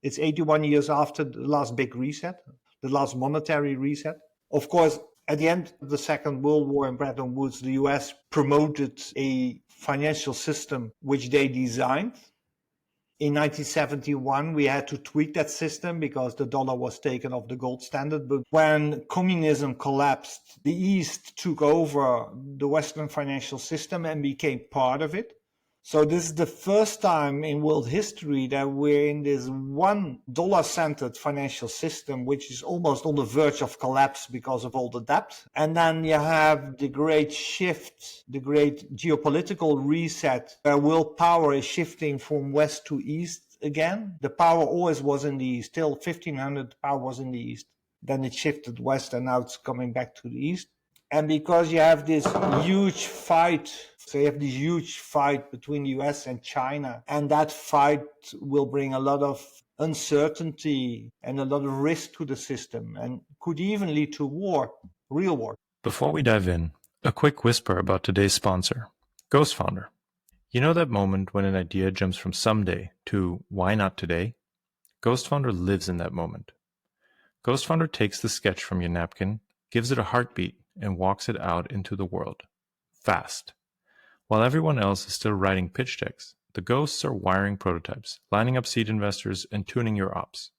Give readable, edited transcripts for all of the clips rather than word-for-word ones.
It's 81 years after the last big reset, the last monetary reset. Of course, at the end of the Second World War in Bretton Woods, the US promoted a financial system which they designed. In 1971, we had to tweak that system because the dollar was taken off the gold standard. But when communism collapsed, the East took over the Western financial system and became part of it. So this is the first time in world history that we're in this one dollar-centered financial system, which is almost on the verge of collapse because of all the debt. And then you have the great shift, the great geopolitical reset, where world power is shifting from west to east again. The power always was in the east. Till 1500, power was in the east. Then it shifted west, and now it's coming back to the east. And because you have this huge fight, so you have this huge fight between the US and China, and that fight will bring a lot of uncertainty and a lot of risk to the system and could even lead to war, real war. Before we dive in, a quick whisper about today's sponsor, Ghost Founder. You know that moment when an idea jumps from someday to why not today? Ghost Founder lives in that moment. Ghost Founder takes the sketch from your napkin, gives it a heartbeat, and walks it out into the world. Fast. While everyone else is still writing pitch decks, the ghosts are wiring prototypes, lining up seed investors, and tuning your ops.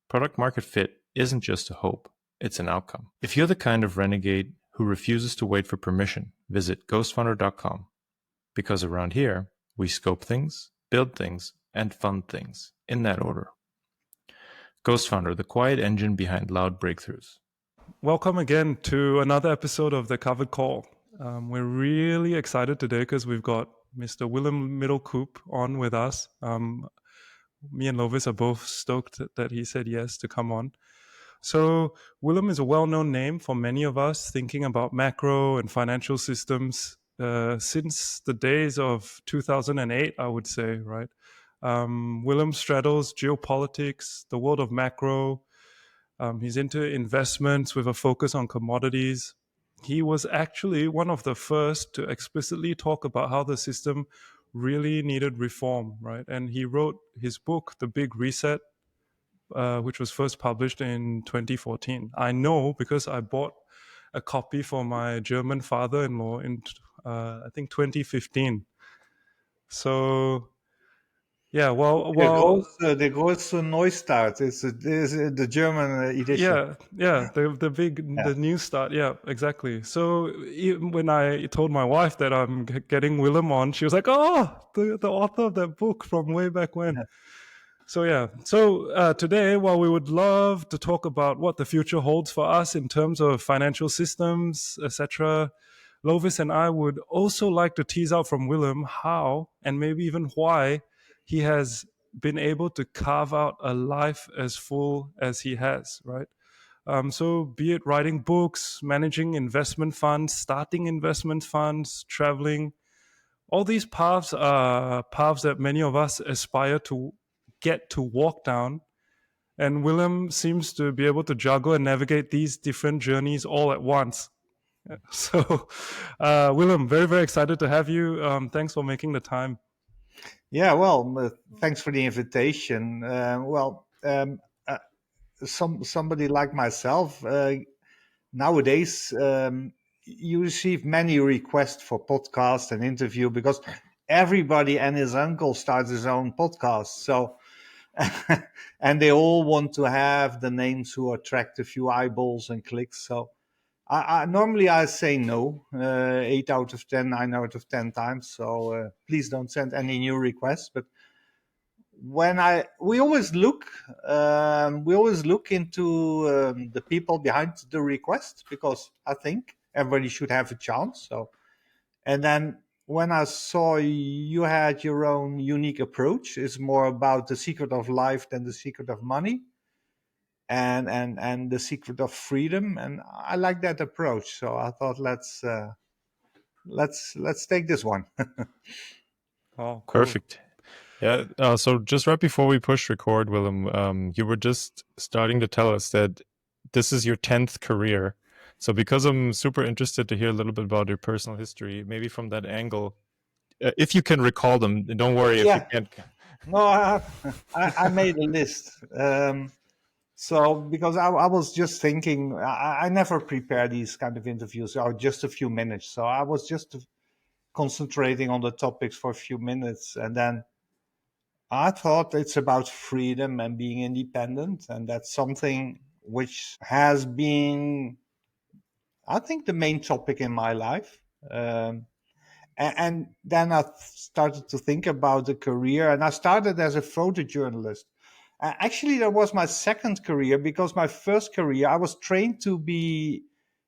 Product market fit isn't just a hope, it's an outcome. If you're the kind of renegade who refuses to wait for permission, visit ghostfounder.com. Because around here, we scope things, build things, and fund things, in that order. Ghost Founder, the quiet engine behind loud breakthroughs. Welcome again to another episode of The Covered Call. We're really excited today because we've got Mr. Willem Middelkoop on with us. Me and Lovis are both stoked that he said yes to come on. So Willem is a well-known name for many of us thinking about macro and financial systems since the days of 2008, I would say, right? Willem straddles geopolitics, the world of macro. He's into investments with a focus on commodities. He was actually one of the first to explicitly talk about how the system really needed reform, right? And he wrote his book, The Big Reset, which was first published in 2014. I know because I bought a copy for my German father-in-law in, I think, 2015. So... yeah, well, the große Neustart is the German edition. Yeah, the new start. Yeah, exactly. So when I told my wife that I'm getting Willem on, she was like, "Oh, the author of that book from way back when." Yeah. So today, while we would love to talk about what the future holds for us in terms of financial systems, etc., Lovis and I would also like to tease out from Willem how and maybe even why he has been able to carve out a life as full as he has, right? So be it writing books, managing investment funds, starting investment funds, traveling, all these paths are paths that many of us aspire to get to walk down. And Willem seems to be able to juggle and navigate these different journeys all at once. So, Willem, very, very excited to have you. Thanks for making the time. Yeah, well, thanks for the invitation. Somebody like myself, nowadays, you receive many requests for podcast and interview because everybody and his uncle starts his own podcast. So, and they all want to have the names who attract a few eyeballs and clicks. So, I normally say no, 8 out of 10, 9 out of 10 times. So please don't send any new requests. But we always look into the people behind the request because I think everybody should have a chance. So, and then when I saw you had your own unique approach, it's more about the secret of life than the secret of money. And the secret of freedom, and I like that approach. So I thought let's take this one. Oh, cool. Perfect. Yeah. So just right before we push record, Willem, you were just starting to tell us that this is your 10th career. So because I'm super interested to hear a little bit about your personal history, maybe from that angle, if you can recall them, don't worry if you can't. No, I made a list. So because I was just thinking, I never prepare these kind of interviews, or just a few minutes. So I was just concentrating on the topics for a few minutes, and then I thought it's about freedom and being independent, and that's something which has been, I think, the main topic in my life. And then I started to think about the career, and I started as a photojournalist. Actually, that was my second career, because my first career, I was trained to be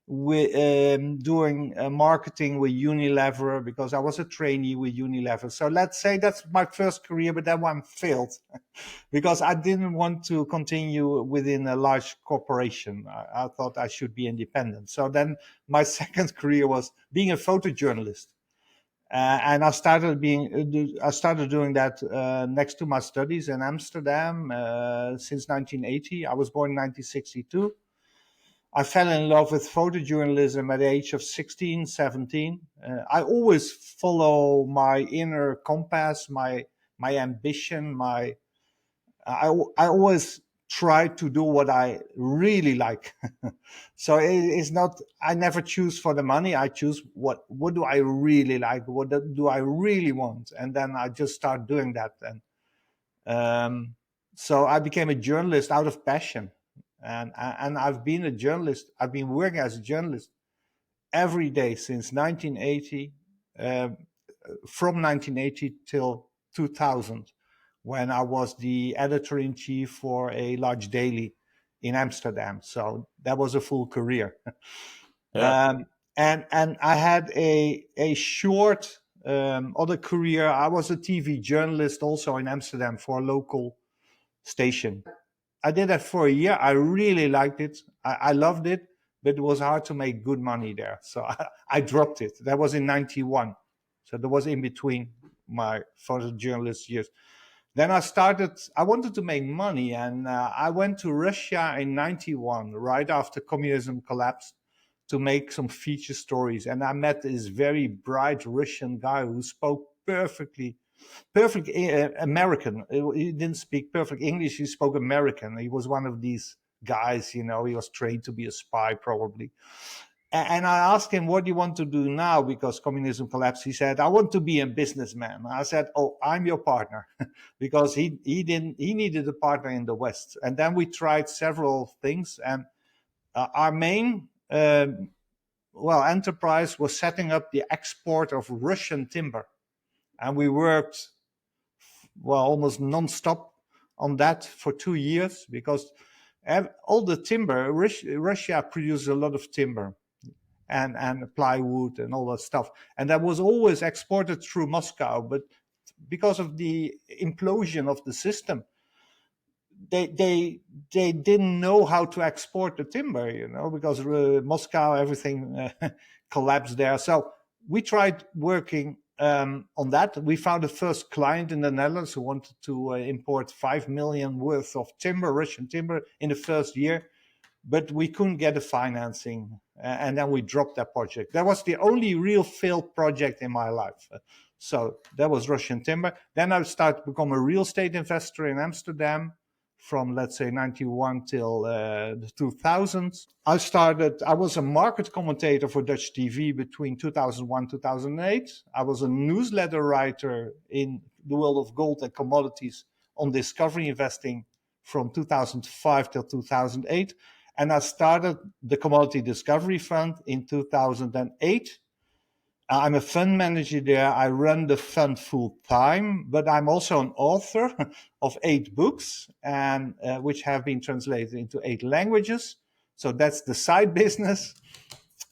doing marketing with Unilever, because I was a trainee with Unilever. So let's say that's my first career, but that one failed because I didn't want to continue within a large corporation. I thought I should be independent. So then my second career was being a photojournalist. And I started doing that next to my studies in Amsterdam since 1980. I was born in 1962. I fell in love with photojournalism at the age of 16, 17. I always follow my inner compass, my ambition, I always try to do what I really like. So it's not, I never choose for the money. I choose what do I really like? What do I really want? And then I just start doing that. And so I became a journalist out of passion. And I've been a journalist. I've been working as a journalist every day since 1980, from 1980 till 2000, when I was the editor-in-chief for a large daily in Amsterdam. So that was a full career. Yeah. And I had a short other career. I was a TV journalist also in Amsterdam for a local station. I did that for a year. I really liked it. I loved it, but it was hard to make good money there. So I dropped it. That was in 91. So that was in between my photojournalist years. Then I wanted to make money, and I went to Russia in 91, right after communism collapsed, to make some feature stories. And I met this very bright Russian guy who spoke perfect American. He didn't speak perfect English. He spoke American. He was one of these guys, he was trained to be a spy probably. And I asked him, what do you want to do now? Because communism collapsed. He said, I want to be a businessman. I said, oh, I'm your partner. Because he needed a partner in the West. And then we tried several things. And our main, enterprise was setting up the export of Russian timber. And we worked almost non-stop on that for 2 years, because all the timber, Russia produces a lot of timber and plywood and all that stuff. And that was always exported through Moscow. But because of the implosion of the system, they didn't know how to export the timber, because Moscow, everything collapsed there. So we tried working on that. We found the first client in the Netherlands who wanted to import 5 million worth of timber, Russian timber, in the first year, but we couldn't get the financing, and then we dropped that project. That was the only real failed project in my life. So that was Russian timber. Then I started to become a real estate investor in Amsterdam from, let's say, 91 till the 2000s. I was a market commentator for Dutch TV between 2001 2008. I was a newsletter writer in the world of gold and commodities on discovery investing from 2005 till 2008. And I started the Commodity Discovery Fund in 2008. I'm a fund manager there. I run the fund full time, but I'm also an author of 8 books, and which have been translated into 8 languages. So that's the side business.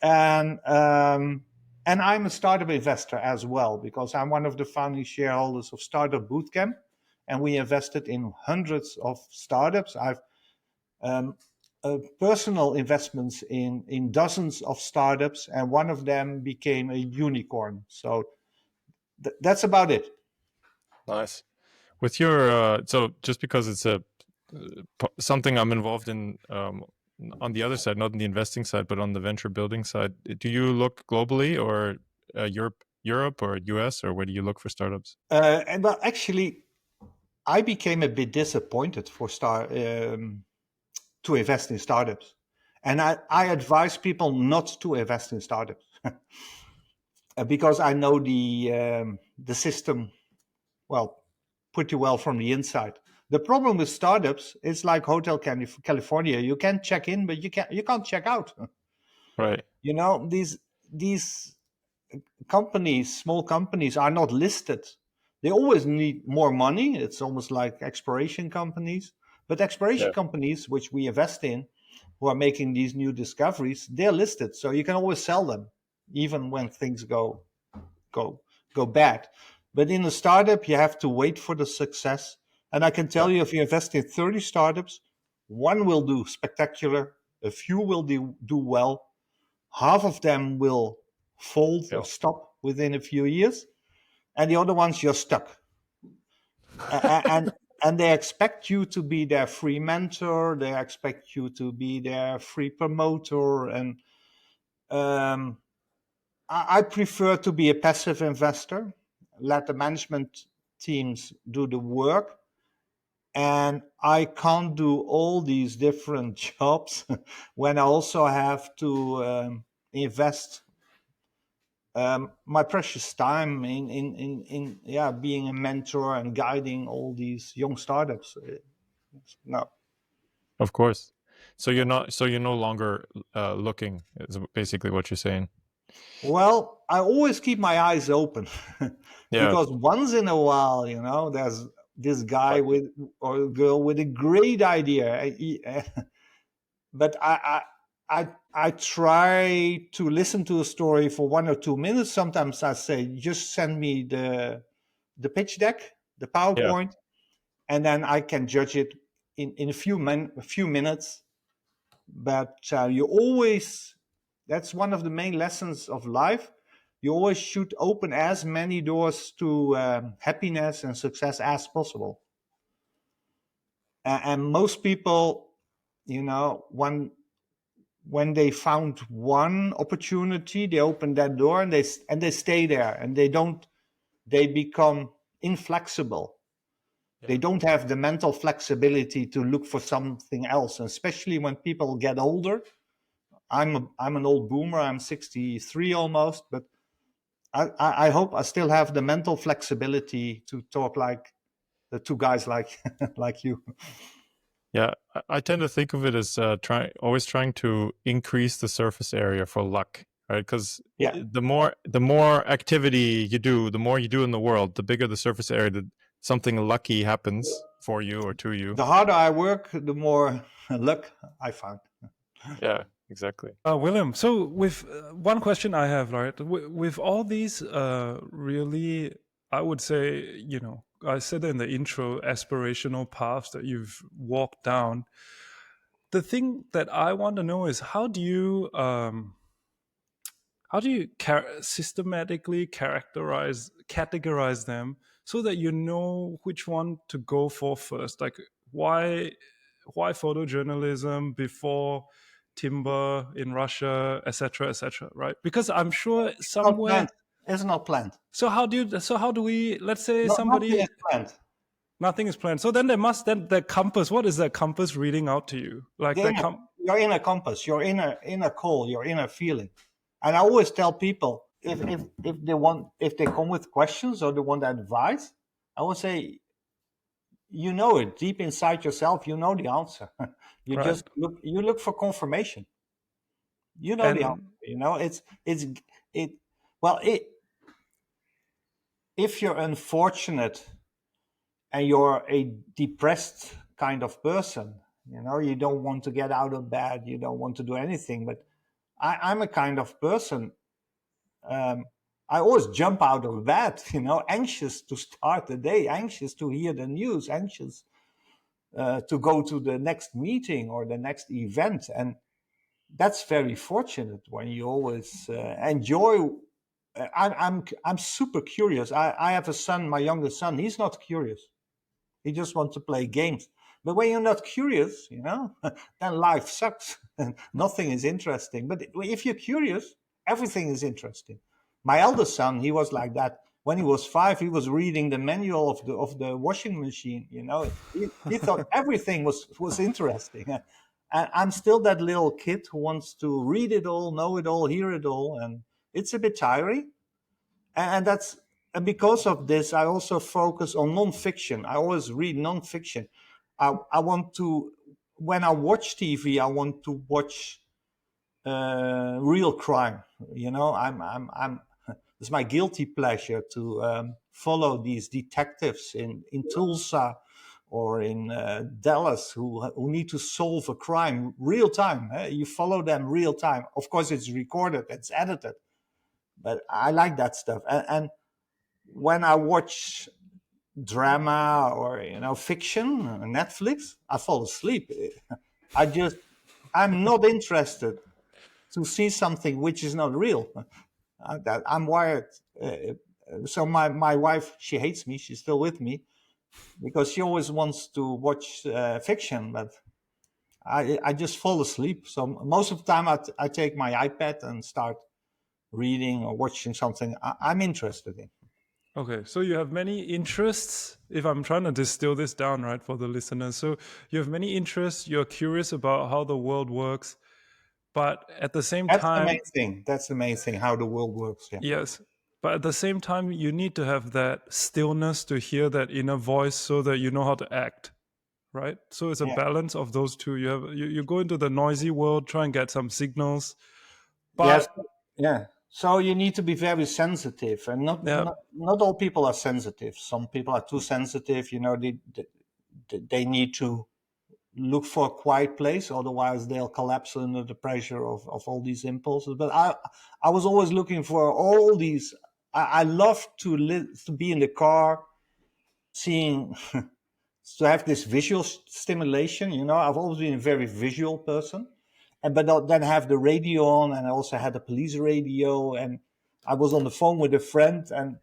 And I'm a startup investor as well, because I'm one of the founding shareholders of Startup Bootcamp, and we invested in hundreds of startups. I've personal investments in dozens of startups, and one of them became a unicorn. So that's about it. Nice. With your so just because it's something I'm involved in on the other side, not on the investing side, but on the venture building side, do you look globally, or Europe or US, or where do you look for startups? And well, actually, I became a bit disappointed to invest in startups. And I advise people not to invest in startups because I know the system, well, pretty well from the inside. The problem with startups is like Hotel California. You can check in, but you can't check out. Right. You know, these companies, small companies, are not listed. They always need more money. It's almost like exploration companies. But exploration Yeah. companies, which we invest in, who are making these new discoveries, they're listed, so you can always sell them, even when things go bad. But in a startup, you have to wait for the success. And I can tell Yeah. you, if you invest in 30 startups, one will do spectacular, a few will do well, half of them will fold Yeah. or stop within a few years, and the other ones you're stuck. And they expect you to be their free mentor, they expect you to be their free promoter, and um, I prefer to be a passive investor, let the management teams do the work, and I can't do all these different jobs when I also have to invest my precious time in being a mentor and guiding all these young startups. No. Of course. So you're no longer looking, is basically what you're saying. Well, I always keep my eyes open Yeah. because once in a while, there's this guy Lucky. with or girl with a great idea. But I try to listen to a story for 1 or 2 minutes. Sometimes I say, just send me the pitch deck, the Yeah. PowerPoint, and then I can judge it in a few minutes. But you always, that's one of the main lessons of life. You always should open as many doors to happiness and success as possible. And most people, when they found one opportunity, they open that door and they stay there, and they become inflexible. They don't have the mental flexibility to look for something else, and especially when people get older. I'm an old boomer. I'm 63 almost, but I hope I still have the mental flexibility to talk like the two guys like like you. Yeah, I tend to think of it as always trying to increase the surface area for luck, right? Because Yeah. the more activity you do, the more you do in the world, the bigger the surface area that something lucky happens for you or to you. The harder I work, the more luck I find. Yeah, exactly. Willem, so with one question I have, right? With all these really, I would say, I said in the intro, aspirational paths that you've walked down. The thing that I want to know is how do you systematically categorize them so that you know which one to go for first? Like why photojournalism before timber in Russia, etc., right? Because I'm sure It's not somewhere. planned. It's not planned. So how do we? Let's say Nothing somebody. is planned. Nothing is planned. So then the compass. What is that compass reading out to you? Like the Your inner compass, your inner call, your inner feeling. And I always tell people, if they come with questions or they want advice, I will say, you know it deep inside yourself, you know the answer. You right. just look for confirmation. You know the answer. And It's it well it if you're unfortunate and you're a depressed kind of person, you don't want to get out of bed, you don't want to do anything. But I'm a kind of person. Um, I always jump out of bed, anxious to start the day, anxious to hear the news, anxious to go to the next meeting or the next event. And that's very fortunate when you always enjoy. I'm super curious. I have a son, my youngest son. He's not curious. He just wants to play games. But when you're not curious, then life sucks and nothing is interesting. But if you're curious, everything is interesting. My eldest son, he was like that. when he was 5, he was reading the manual of the washing machine. He thought everything was interesting. And I'm still that little kid who wants to read it all, know it all, hear it all, and it's a bit tiring. And because of this, I also focus on nonfiction. I always read nonfiction. I want to, when I watch TV, I want to watch real crime. It's my guilty pleasure to follow these detectives in Tulsa or in Dallas who need to solve a crime real time. You follow them real time. Of course, it's recorded, it's edited, but I like that stuff. And when I watch drama or fiction on Netflix, I fall asleep. I'm not interested to see something which is not real. I'm wired. So my wife, she hates me. She's still with me because she always wants to watch fiction, but I just fall asleep. So most of the time I take my iPad and start reading or watching something I'm interested in. Okay, so you have many interests. If I'm trying to distill this down, right, for the listeners. So you have many interests. You're curious about how the world works, but at the same That's the time, main thing. That's the main thing, how the world works. Yeah. yes, but at the same time, you need to have that stillness to hear that inner voice so that you know how to act, right? So it's a Yeah. balance of those two. You go into the noisy world, try and get some signals, Yes. but Yeah. So you need to be very sensitive, and yeah, not all people are sensitive. Some people are too sensitive. They need to look for a quiet place, otherwise they'll collapse under the pressure of all these impulses. But I was always looking for all these. I love to be in the car, seeing to have this visual stimulation. I've always been a very visual person, but then have the radio on, and I also had a police radio, and I was on the phone with a friend, and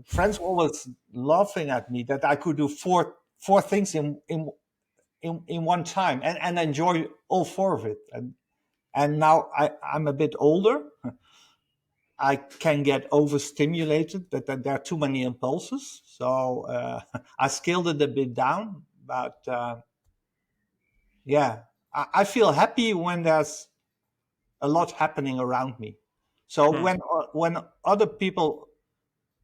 friends were always laughing at me that I could do four things in one time and enjoy all four of it. And now I'm a bit older. I can get overstimulated, that there are too many impulses. So I scaled it a bit down. But yeah, I feel happy when there's a lot happening around me. So when other people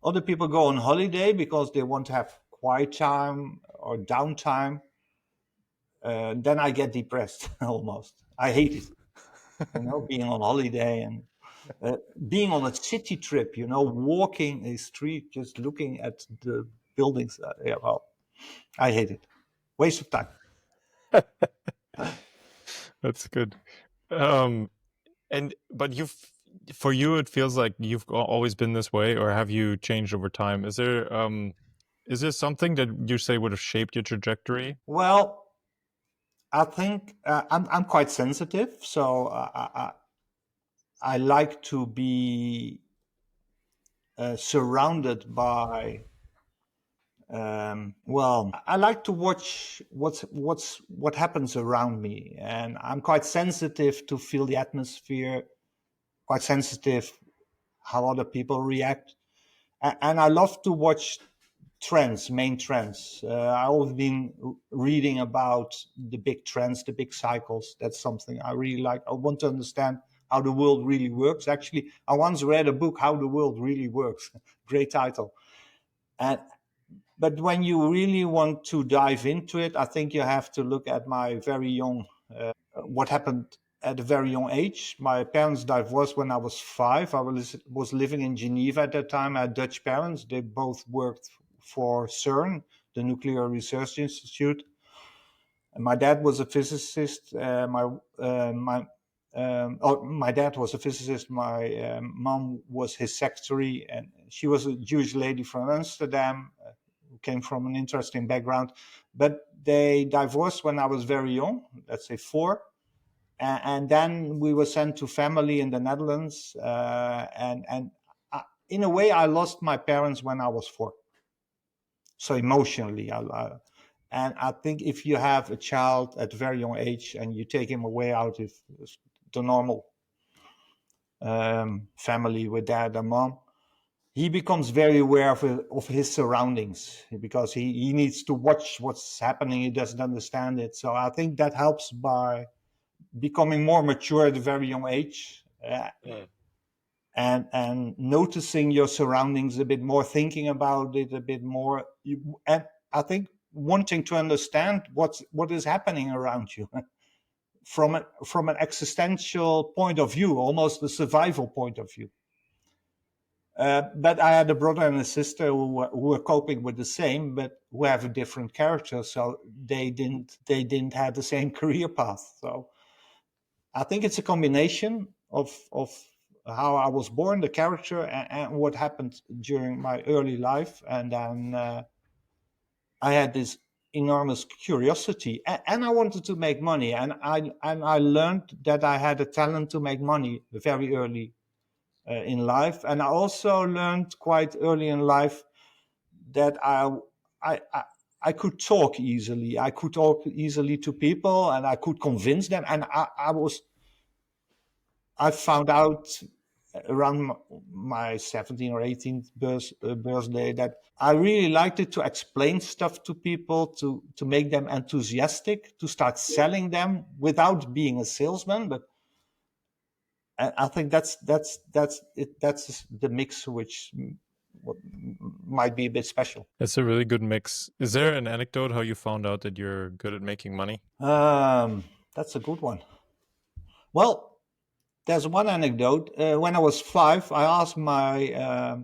go on holiday because they want to have quiet time or downtime, then I get depressed almost. I hate it, being on holiday and being on a city trip, walking a street, just looking at the buildings. Yeah, well, I hate it. Waste of time. That's good. But for you, it feels like you've always been this way, or have you changed over time? Is there something that you say would have shaped your trajectory? Well, I think I'm quite sensitive, so I like to be surrounded by. Well, I like to watch what happens around me, and I'm quite sensitive to feel the atmosphere. Quite sensitive how other people react, and I love to watch main trends. I've always been reading about the big trends, the big cycles. That's something I really like. I want to understand how the world really works. Actually, I once read a book, How the World Really Works. Great title. But when you really want to dive into it, I think you have to look at my very young, what happened at a very young age. My parents divorced when I was 5. I was living in Geneva at that time. I had Dutch parents. They both worked for CERN, the Nuclear Research Institute. And my dad was a physicist. My dad was a physicist. My mom was his secretary, and she was a Jewish lady from Amsterdam, who came from an interesting background. But they divorced when I was very young, let's say 4. And then we were sent to family in the Netherlands. In a way, I lost my parents when I was 4. So emotionally, and I think if you have a child at a very young age and you take him away out of the normal family with dad and mom, he becomes very aware of his surroundings because he needs to watch what's happening. He doesn't understand it. So I think that helps by becoming more mature at a very young age. And noticing your surroundings a bit more, thinking about it a bit more, and I think wanting to understand what is happening around you from an existential point of view, almost a survival point of view. But I had a brother and a sister who were coping with the same, but who have a different character, so they didn't have the same career path. So I think it's a combination of how I was born, the character, and what happened during my early life. And then I had this enormous curiosity, and I wanted to make money. And I learned that I had a talent to make money very early in life. And I also learned quite early in life that I could talk easily. I could talk easily to people, and I could convince them. And I found out around my 17th or 18th birthday that I really liked it to explain stuff to people, to make them enthusiastic, to start selling them without being a salesman. But I think that's it. That's the mix, which might be a bit special. It's a really good mix. Is there an anecdote how you found out that you're good at making money? That's a good one. Well, there's one anecdote. When I was 5, I asked my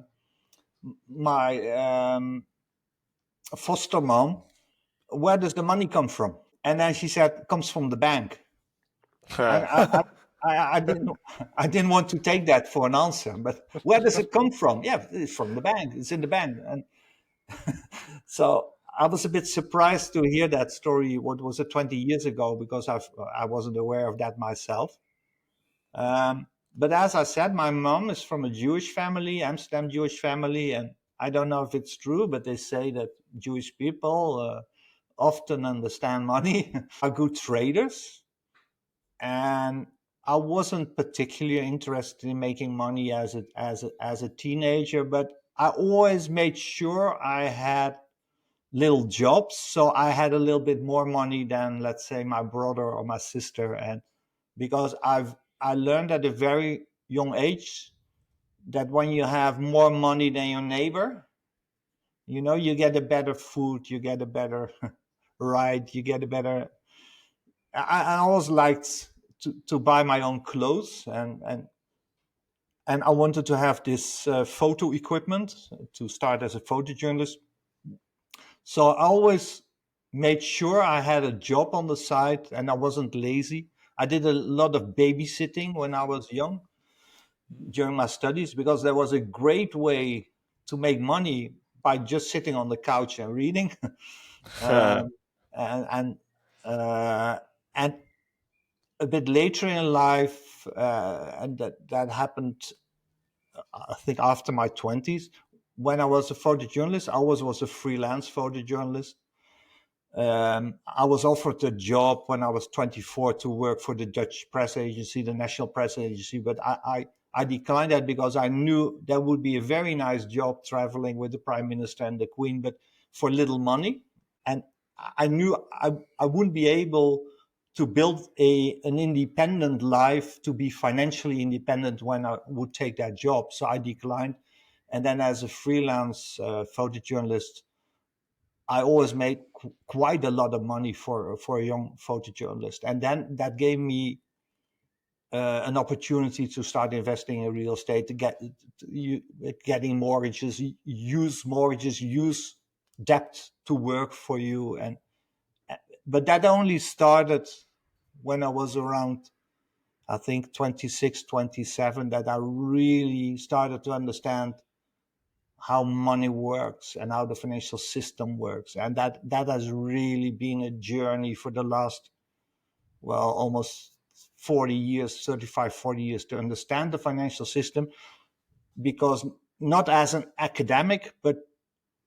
foster mom, "Where does the money come from?" And then she said, "It comes from the bank." And I didn't want to take that for an answer, but where does it come from? Yeah, it's from the bank. It's in the bank. And so I was a bit surprised to hear that story. What was it, 20 years ago? Because I wasn't aware of that myself. But as I said, my mom is from a Jewish family, Amsterdam Jewish family, and I don't know if it's true, but they say that Jewish people often understand money, are good traders. And I wasn't particularly interested in making money as a teenager, but I always made sure I had little jobs, so I had a little bit more money than, let's say, my brother or my sister. And because I learned at a very young age that when you have more money than your neighbor, you get a better food, you get a better ride, you get a better. I always liked to buy my own clothes, and I wanted to have this photo equipment to start as a photojournalist. So I always made sure I had a job on the side, and I wasn't lazy. I did a lot of babysitting when I was young during my studies, because there was a great way to make money by just sitting on the couch and reading. And a bit later in life, and that happened, I think, after my 20s, when I was a photojournalist. I always was a freelance photojournalist. I was offered a job when I was 24 to work for the Dutch press agency, the National Press Agency, but I declined that because I knew that would be a very nice job traveling with the Prime Minister and the Queen, but for little money. And I knew I wouldn't be able to build an independent life, to be financially independent when I would take that job. So I declined. And then as a freelance photojournalist, I always made quite a lot of money for a young photojournalist. And then that gave me an opportunity to start investing in real estate, to getting mortgages, use debt to work for you. But that only started when I was around, I think, 26, 27, that I really started to understand how money works and how the financial system works. And that has really been a journey for the last, well, almost 40 years, 35, 40 years, to understand the financial system, because not as an academic, but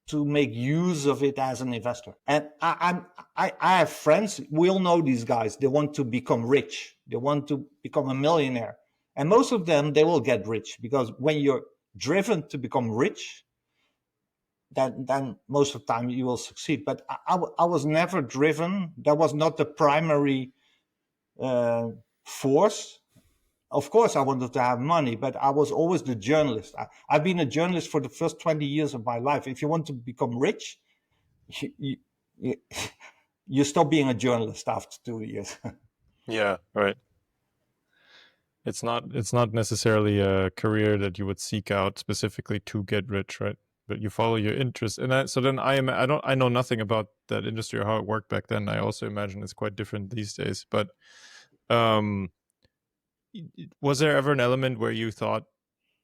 to make use of it as an investor. And I have friends, we all know these guys, they want to become rich. They want to become a millionaire. And most of them, they will get rich, because when you're driven to become rich, then most of the time you will succeed. But I was never driven. That was not the primary force. Of course, I wanted to have money, but I was always the journalist. I've been a journalist for the first 20 years of my life. If you want to become rich, you, you stop being a journalist after 2 years. Yeah, right. It's not necessarily a career that you would seek out specifically to get rich, right? But you follow your interest, and I know nothing about that industry or how it worked back then. I also imagine it's quite different these days. But was there ever an element where you thought,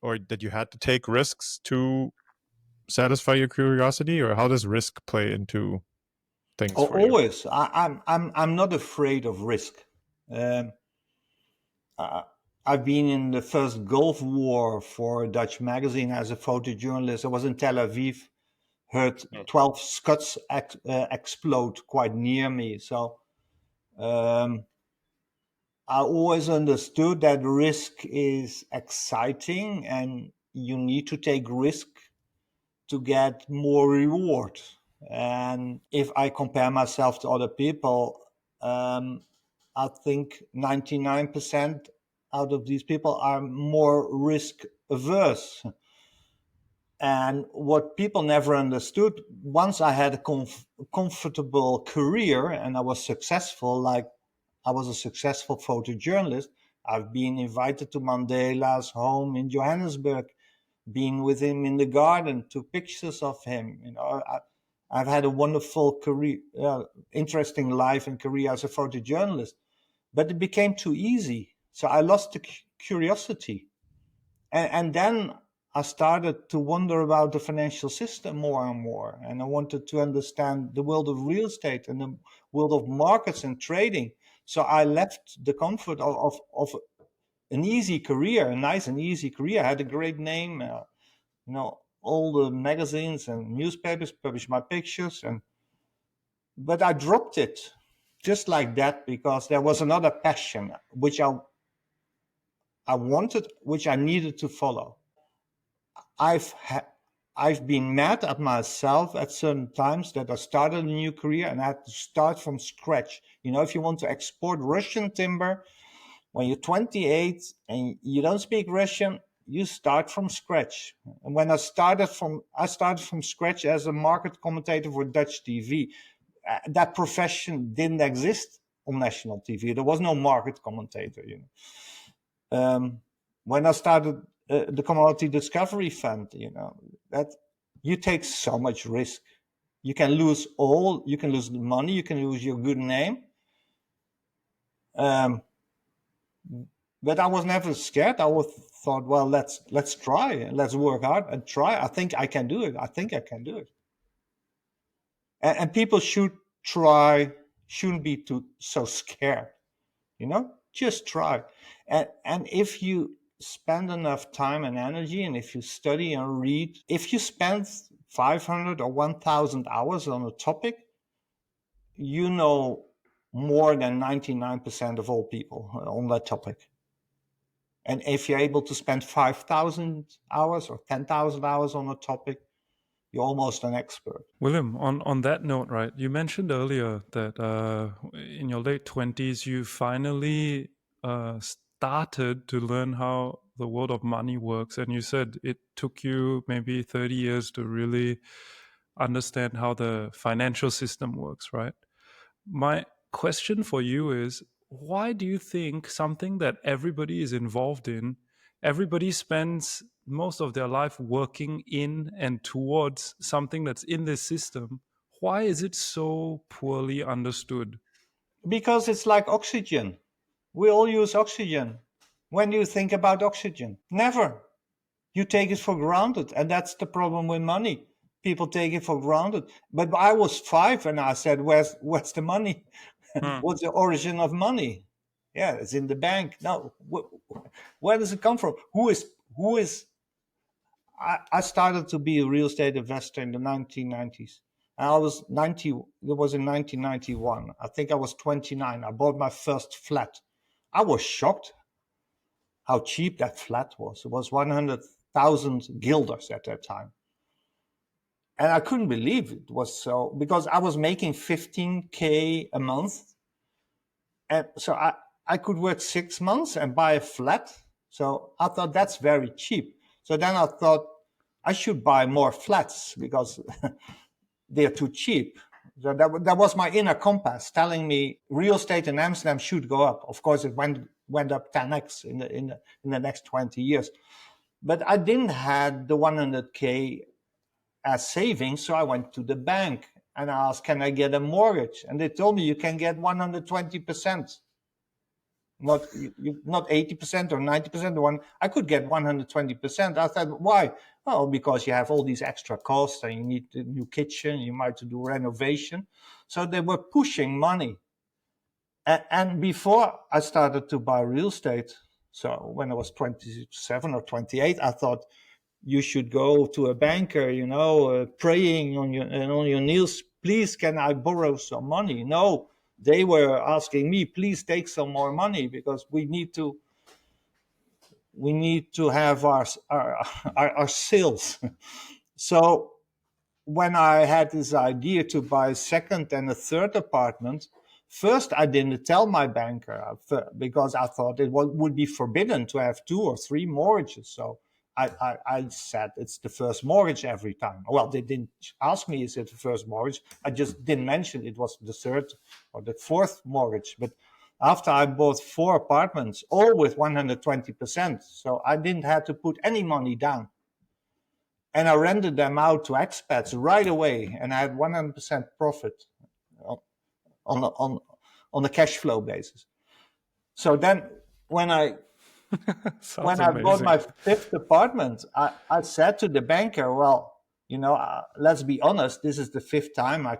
or that you had to take risks to satisfy your curiosity, or how does risk play into things for you? Always, I'm not afraid of risk. I've been in the first Gulf War for a Dutch magazine as a photojournalist. I was in Tel Aviv, heard 12 Scots explode quite near me. So I always understood that risk is exciting and you need to take risk to get more reward. And if I compare myself to other people, I think 99% out of these people are more risk averse. And what people never understood, once I had a comfortable career and I was successful, like I was a successful photojournalist, I've been invited to Mandela's home in Johannesburg, been with him in the garden, took pictures of him. I've had a wonderful career, interesting life and career as a photojournalist, but it became too easy. So I lost the curiosity. And then I started to wonder about the financial system more and more. And I wanted to understand the world of real estate and the world of markets and trading. So I left the comfort of an easy career, a nice and easy career. I had a great name. All the magazines and newspapers published my pictures, but I dropped it just like that because there was another passion which I wanted, which I needed to follow. I've been mad at myself at certain times that I started a new career and I had to start from scratch. If you want to export Russian timber when you're 28 and you don't speak Russian, you start from scratch. And when I started from scratch as a market commentator for Dutch TV. That profession didn't exist on national TV. There was no market commentator. When I started the Commodity Discovery Fund, that you take so much risk. You can lose the money, you can lose your good name. But I was never scared. I thought, well, let's try and let's work hard and try. I think I can do it. And people should try, shouldn't be so scared, just try. And if you spend enough time and energy, and if you study and read, if you spend 500 or 1,000 hours on a topic, you know more than 99% of all people on that topic. And if you're able to spend 5,000 hours or 10,000 hours on a topic, you're almost an expert. Willem, on that note, right, you mentioned earlier that in your late 20s, you finally started to learn how the world of money works. And you said it took you maybe 30 years to really understand how the financial system works, right? My question for you is, why do you think something that everybody is involved in, everybody spends most of their life working in and towards something that's in this system, why is it so poorly understood? Because it's like oxygen. We all use oxygen. When do you think about oxygen? Never. You take it for granted. And that's the problem with money. People take it for granted. But I was 5 and I said, where's the money? What's the origin of money? Yeah, it's in the bank. No, where does it come from? Who is? I started to be a real estate investor in the 1990s. And I was 90. It was in 1991. I think I was 29. I bought my first flat. I was shocked how cheap that flat was. It was 100 100,000 guilders at that time. And I couldn't believe it was so, because I was making 15K a month. And so I could work 6 months and buy a flat. So I thought that's very cheap. So then I thought I should buy more flats because they're too cheap. So that was my inner compass telling me real estate in Amsterdam should go up. Of course, it went up 10x in the next 20 years. But I didn't have the 100K as savings, so I went to the bank and I asked, can I get a mortgage? And they told me you can get 120%. Not 80% or 90%. One I could get 120%. I thought, why? Oh, because you have all these extra costs and you need a new kitchen, you might do renovation. So they were pushing money. And before I started to buy real estate, so when I was 27 or 28, I thought you should go to a banker, praying on your knees, please, can I borrow some money? No, they were asking me, please take some more money because we need to have our sales. So when I had this idea to buy a second and a third apartment, first I didn't tell my banker because I thought it would be forbidden to have 2 or 3 mortgages. So I said it's the first mortgage every time. Well, they didn't ask me, is it the first mortgage? I just didn't mention it was the third or the fourth mortgage. But after I bought 4 apartments, all with 120%, so I didn't have to put any money down. And I rented them out to expats right away, and I had 100% profit on the cash flow basis. So then when I bought my 5th apartment, I said to the banker, well, let's be honest, this is the 5th time I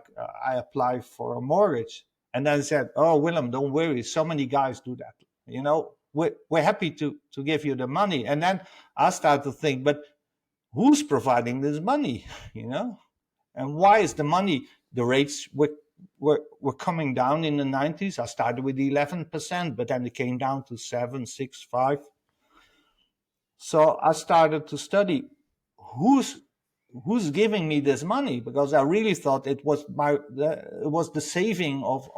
apply for a mortgage. And then he said, oh, Willem, don't worry, so many guys do that. We're happy to give you the money. And then I started to think, but who's providing this money, and why is the money, the rates were coming down in the 90s. I started with 11%, but then it came down to 7, 6, 5. So I started to study who's giving me this money, because I really thought it was the saving of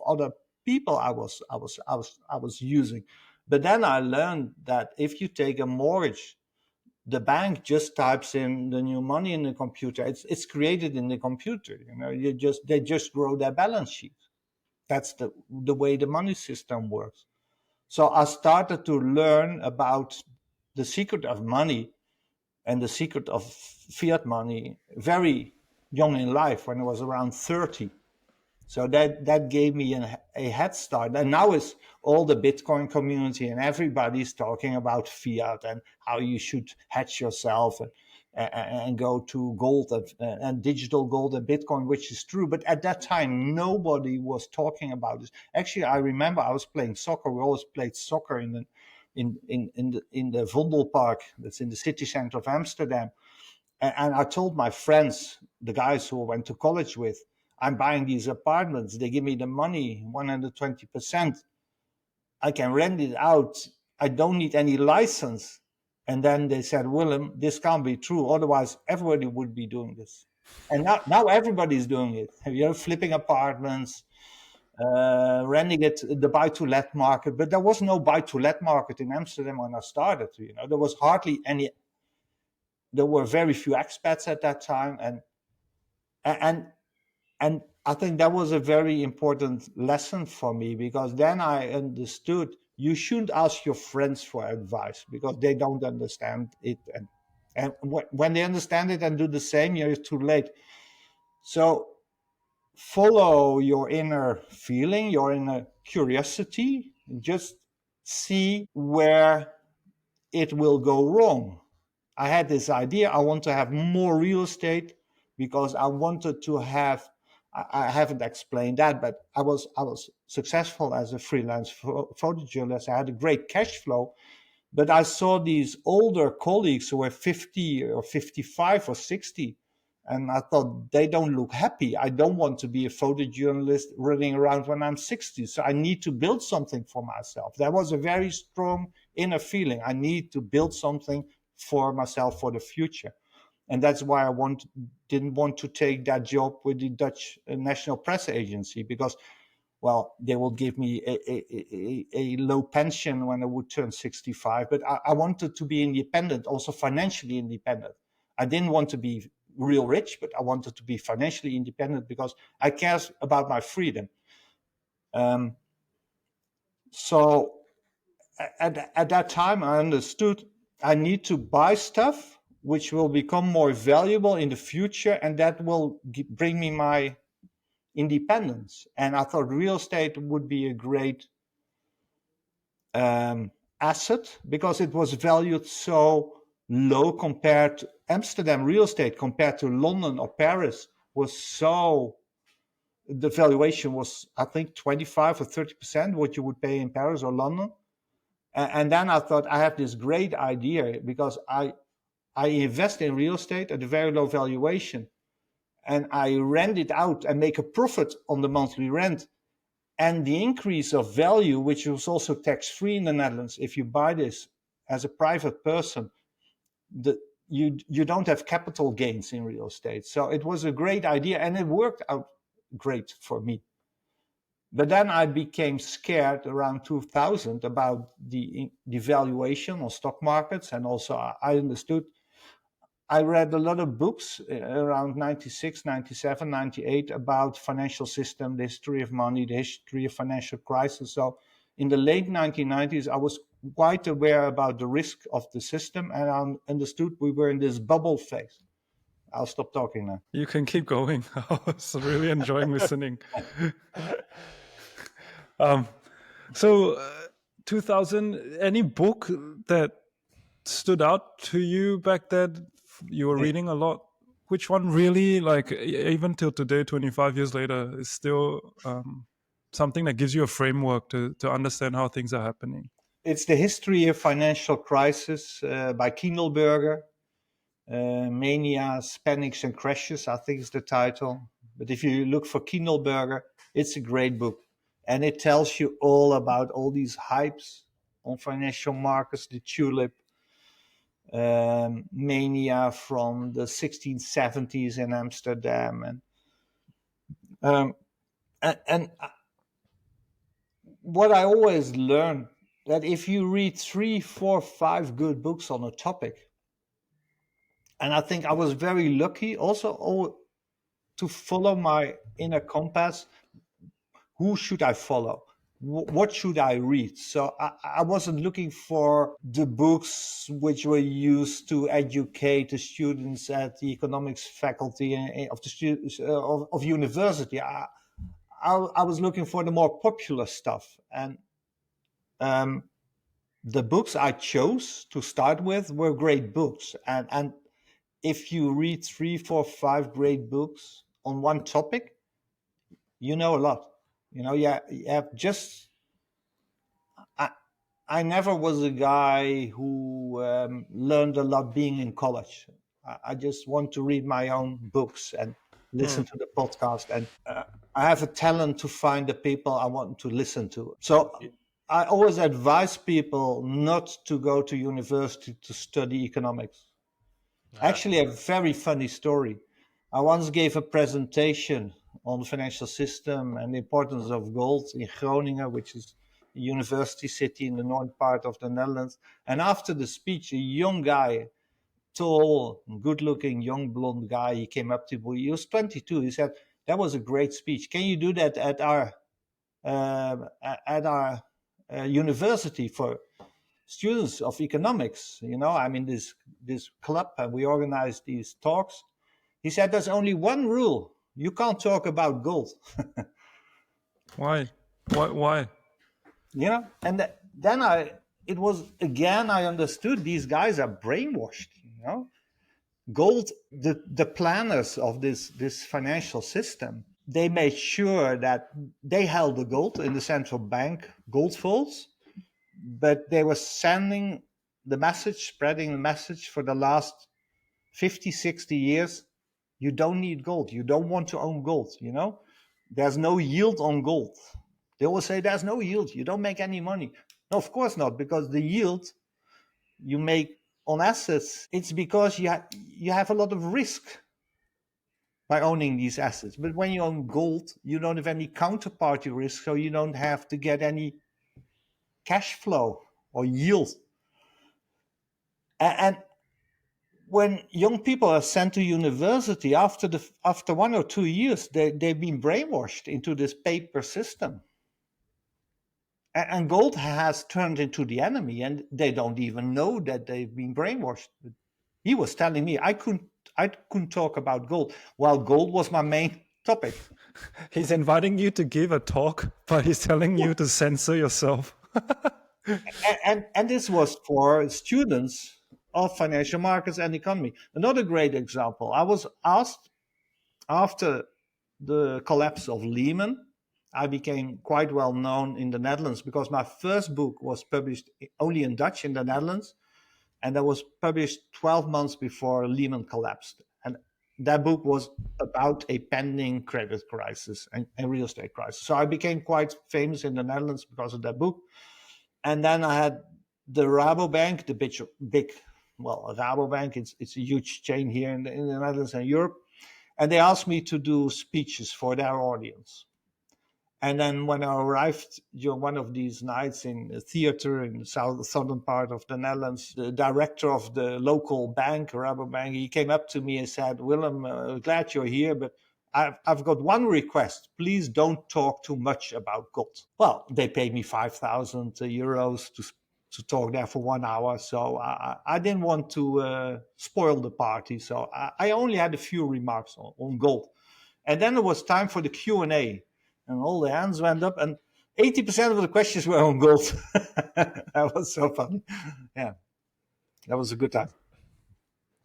other people I was using. But then I learned that if you take a mortgage, the bank just types in the new money in the computer. It's created in the computer. They just grow their balance sheet. That's the way the money system works. So I started to learn about the secret of money and the secret of fiat money very young in life, when I was around 30. So that gave me a head start. And now it's all the Bitcoin community and everybody's talking about fiat and how you should hedge yourself and go to gold and digital gold and Bitcoin, which is true. But at that time, nobody was talking about this. Actually, I remember I was playing soccer. We always played soccer in the Vondelpark, that's in the city center of Amsterdam. And I told my friends, the guys who I went to college with, I'm buying these apartments. They give me the money, 120%. I can rent it out. I don't need any license. And then they said, Willem, this can't be true. Otherwise, everybody would be doing this. And now everybody's doing it. Flipping apartments, renting it, the buy-to-let market. But there was no buy-to-let market in Amsterdam when I started. There was hardly any. There were very few expats at that time. And I think that was a very important lesson for me, because then I understood you shouldn't ask your friends for advice because they don't understand it. And when they understand it and do the same, you're too late. So follow your inner feeling, your inner curiosity, just see where it will go wrong. I had this idea, I want to have more real estate because I wanted to have, I haven't explained that, but I was successful as a freelance photojournalist. I had a great cash flow, but I saw these older colleagues who were 50 or 55 or 60, and I thought, they don't look happy. I don't want to be a photojournalist running around when I'm 60, so I need to build something for myself. That was a very strong inner feeling. I need to build something for myself for the future. And that's why I didn't want to take that job with the Dutch National Press Agency, because, well, they will give me a low pension when I would turn 65. But I wanted to be independent, also financially independent. I didn't want to be real rich, but I wanted to be financially independent because I care about my freedom. So at that time, I understood I need to buy stuff which will become more valuable in the future, and that will bring me my independence. And I thought real estate would be a great asset because it was valued so low compared to Amsterdam. Real estate compared to London or Paris was so, the valuation was, I think, 25 or 30% what you would pay in Paris or London. And then I thought, I have this great idea because I invest in real estate at a very low valuation, and I rent it out and make a profit on the monthly rent. And the increase of value, which was also tax-free in the Netherlands, if you buy this as a private person, you don't have capital gains in real estate. So it was a great idea, and it worked out great for me. But then I became scared around 2000 about the valuation on stock markets, and also I understood. I read a lot of books around 96, 97, 98 about financial system, the history of money, the history of financial crisis. So in the late 1990s, I was quite aware about the risk of the system, and I understood we were in this bubble phase. I'll stop talking now. You can keep going. I was really enjoying listening. 2000, any book that stood out to you back then? You were reading a lot. Which one really, like, even till today, 25 years later, is still something that gives you a framework to understand how things are happening? It's The History of Financial Crisis by Kindleberger. Manias, Panics and Crashes, I think is the title. But if you look for Kindleberger, it's a great book. And it tells you all about all these hypes on financial markets, the tulip, mania from the 1670s in Amsterdam. And what I always learn, that if you read 3, 4, 5 good books on a topic, and I think I was very lucky also to follow my inner compass. Who should I follow? What should I read? So I wasn't looking for the books which were used to educate the students at the economics faculty of the students of university. I was looking for the more popular stuff, and the books I chose to start with were great books. And if you read 3, 4, 5 great books on one topic, you know a lot. You have just. I never was a guy who learned a lot being in college. I just want to read my own books and listen to the podcast. And I have a talent to find the people I want to listen to. So I always advise people not to go to university to study economics. Actually, a very funny story. I once gave a presentation on the financial system and the importance of gold in Groningen, which is a university city in the north part of the Netherlands. And after the speech, a young guy, tall, good-looking, young blonde guy, he came up to me. He was 22. He said, "That was a great speech. Can you do that at our university for students of economics? I'm in this club and we organize these talks." He said, "There's only one rule. You can't talk about gold." Why? Why? And then I understood these guys are brainwashed. Gold, the planners of this financial system, they made sure that they held the gold in the central bank gold vaults, but they were spreading the message for the last 50, 60 years. You don't need gold. You don't want to own gold, There's no yield on gold. They always say there's no yield. You don't make any money. No, of course not, because the yield you make on assets, it's because you have a lot of risk by owning these assets. But when you own gold, you don't have any counterparty risk, so you don't have to get any cash flow or yield. And when young people are sent to university, after 1 or 2 years, they've been brainwashed into this paper system. And gold has turned into the enemy, and they don't even know that they've been brainwashed. He was telling me I couldn't talk about gold, while gold was my main topic. He's inviting you to give a talk, but he's telling you to censor yourself. and this was for students of financial markets and economy. Another great example, I was asked after the collapse of Lehman. I became quite well known in the Netherlands because my first book was published only in Dutch in the Netherlands, and that was published 12 months before Lehman collapsed. And that book was about a pending credit crisis and real estate crisis. So I became quite famous in the Netherlands because of that book. And then I had the Rabobank, the big Rabobank, it's a huge chain here in the Netherlands and Europe. And they asked me to do speeches for their audience. And then when I arrived during one of these nights in a theater in the southern part of the Netherlands, the director of the local bank, Rabobank, he came up to me and said, "Willem, glad you're here, but I've got one request. Please don't talk too much about gold." Well, they paid me 5,000 euros to talk there for 1 hour. So I didn't want to spoil the party. So I only had a few remarks on gold. And then it was time for the Q&A. And all the hands went up, and 80% of the questions were on gold. That was so funny. Yeah, that was a good time.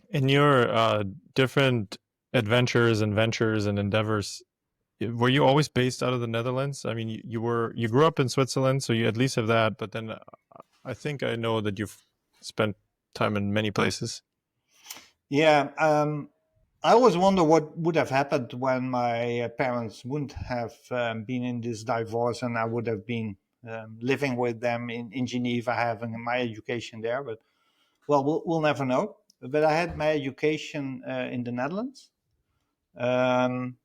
In your different adventures and ventures and endeavors, were you always based out of the Netherlands? I mean, you grew up in Switzerland, so you at least have that. But then I think I know that you've spent time in many places. Yeah, I always wonder what would have happened when my parents wouldn't have been in this divorce, and I would have been living with them in Geneva, having my education there. But well, we'll never know. But I had my education in the Netherlands, and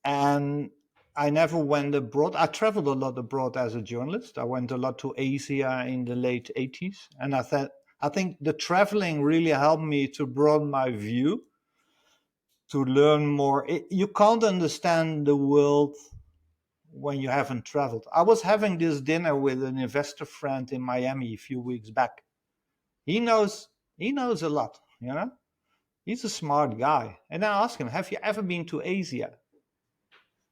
I never went abroad. I traveled a lot abroad as a journalist. I went a lot to Asia in the late 80s, and I think the traveling really helped me to broaden my view, to learn more. You can't understand the world when you haven't traveled. I was having this dinner with an investor friend in Miami a few weeks back. He knows a lot, you know. He's a smart guy. And I asked him, "Have you ever been to Asia?"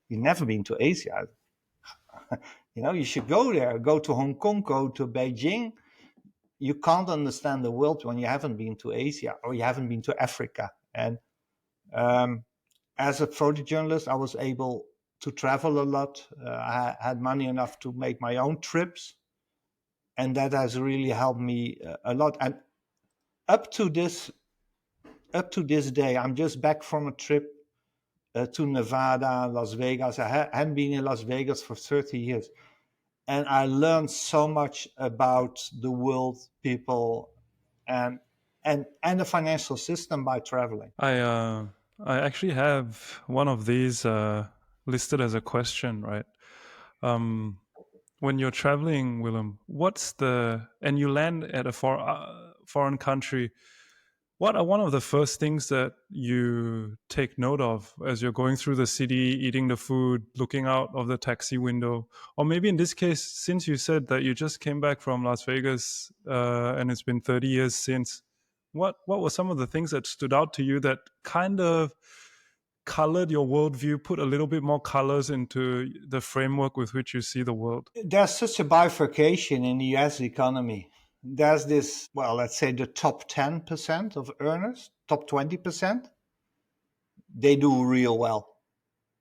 "You've never been to Asia." You know, you should go there. Go to Hong Kong, go to Beijing. You can't understand the world when you haven't been to Asia or you haven't been to Africa. And as a photojournalist, I was able to travel a lot. I had money enough to make my own trips, and that has really helped me a lot. And up to this day, I'm just back from a trip to Nevada, Las Vegas. I hadn't been in Las Vegas for 30 years, and I learned so much about the world, people, and the financial system by traveling. I actually have one of these listed as a question, right? When you're traveling, Willem, and you land at a foreign country, what are one of the first things that you take note of as you're going through the city, eating the food, looking out of the taxi window? Or maybe in this case, since you said that you just came back from Las Vegas and it's been 30 years since, what were some of the things that stood out to you that kind of colored your worldview, put a little bit more colors into the framework with which you see the world? There's such a bifurcation in the US economy. There's this, well, let's say the top 10% of earners, top 20%, they do real well.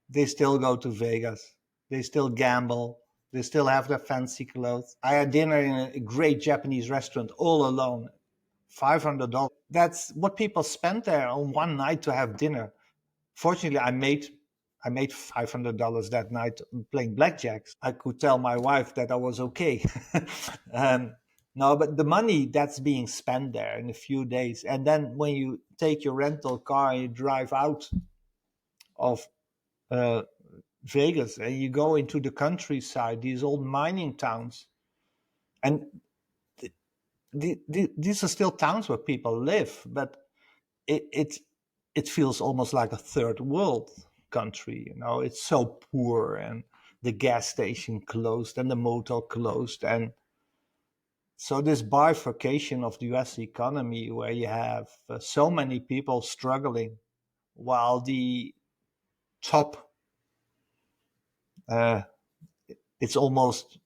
They still go to Vegas. They still gamble. They still have their fancy clothes. I had dinner in a great Japanese restaurant all alone, $500. That's what people spend there on one night to have dinner. Fortunately, I made $500 that night playing blackjacks. I could tell my wife that I was okay. No, but the money that's being spent there in a few days, and then when you take your rental car and you drive out of uh, Vegas and you go into the countryside, these old mining towns, and these are still towns where people live, but it feels almost like a third world country. You know, it's so poor, and the gas station closed and the motel closed, and so this bifurcation of the U.S. economy, where you have so many people struggling, while the top, it's almost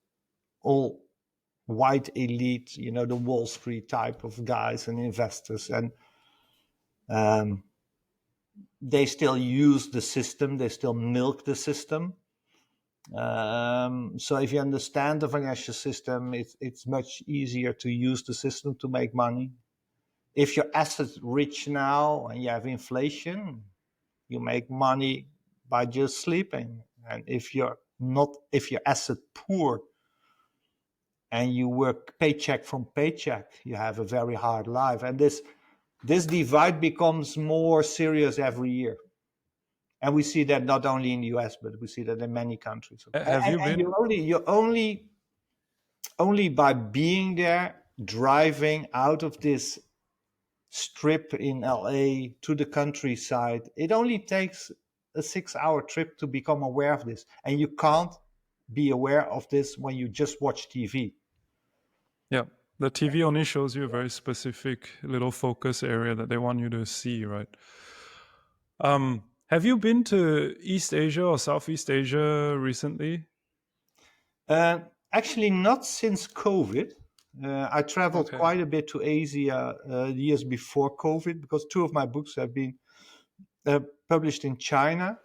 all white elite, you know, the Wall Street type of guys and investors, and they still use the system, they still milk the system. So if you understand the financial system, it's much easier to use the system to make money. If you're asset rich now and you have inflation, you make money by just sleeping. And if you're asset poor and you work paycheck from paycheck, you have a very hard life. And this divide becomes more serious every year. And we see that not only in the US, but we see that in many countries. Have you And been? you're only by being there, driving out of this strip in LA to the countryside, it only takes a 6-hour trip to become aware of this. And you can't be aware of this when you just watch TV. Yeah, the TV only shows you a very specific little focus area that they want you to see, right? Have you been to East Asia or Southeast Asia recently? Actually, not since COVID. I traveled Okay. quite a bit to Asia years before COVID, because 2 of my books have been published in China.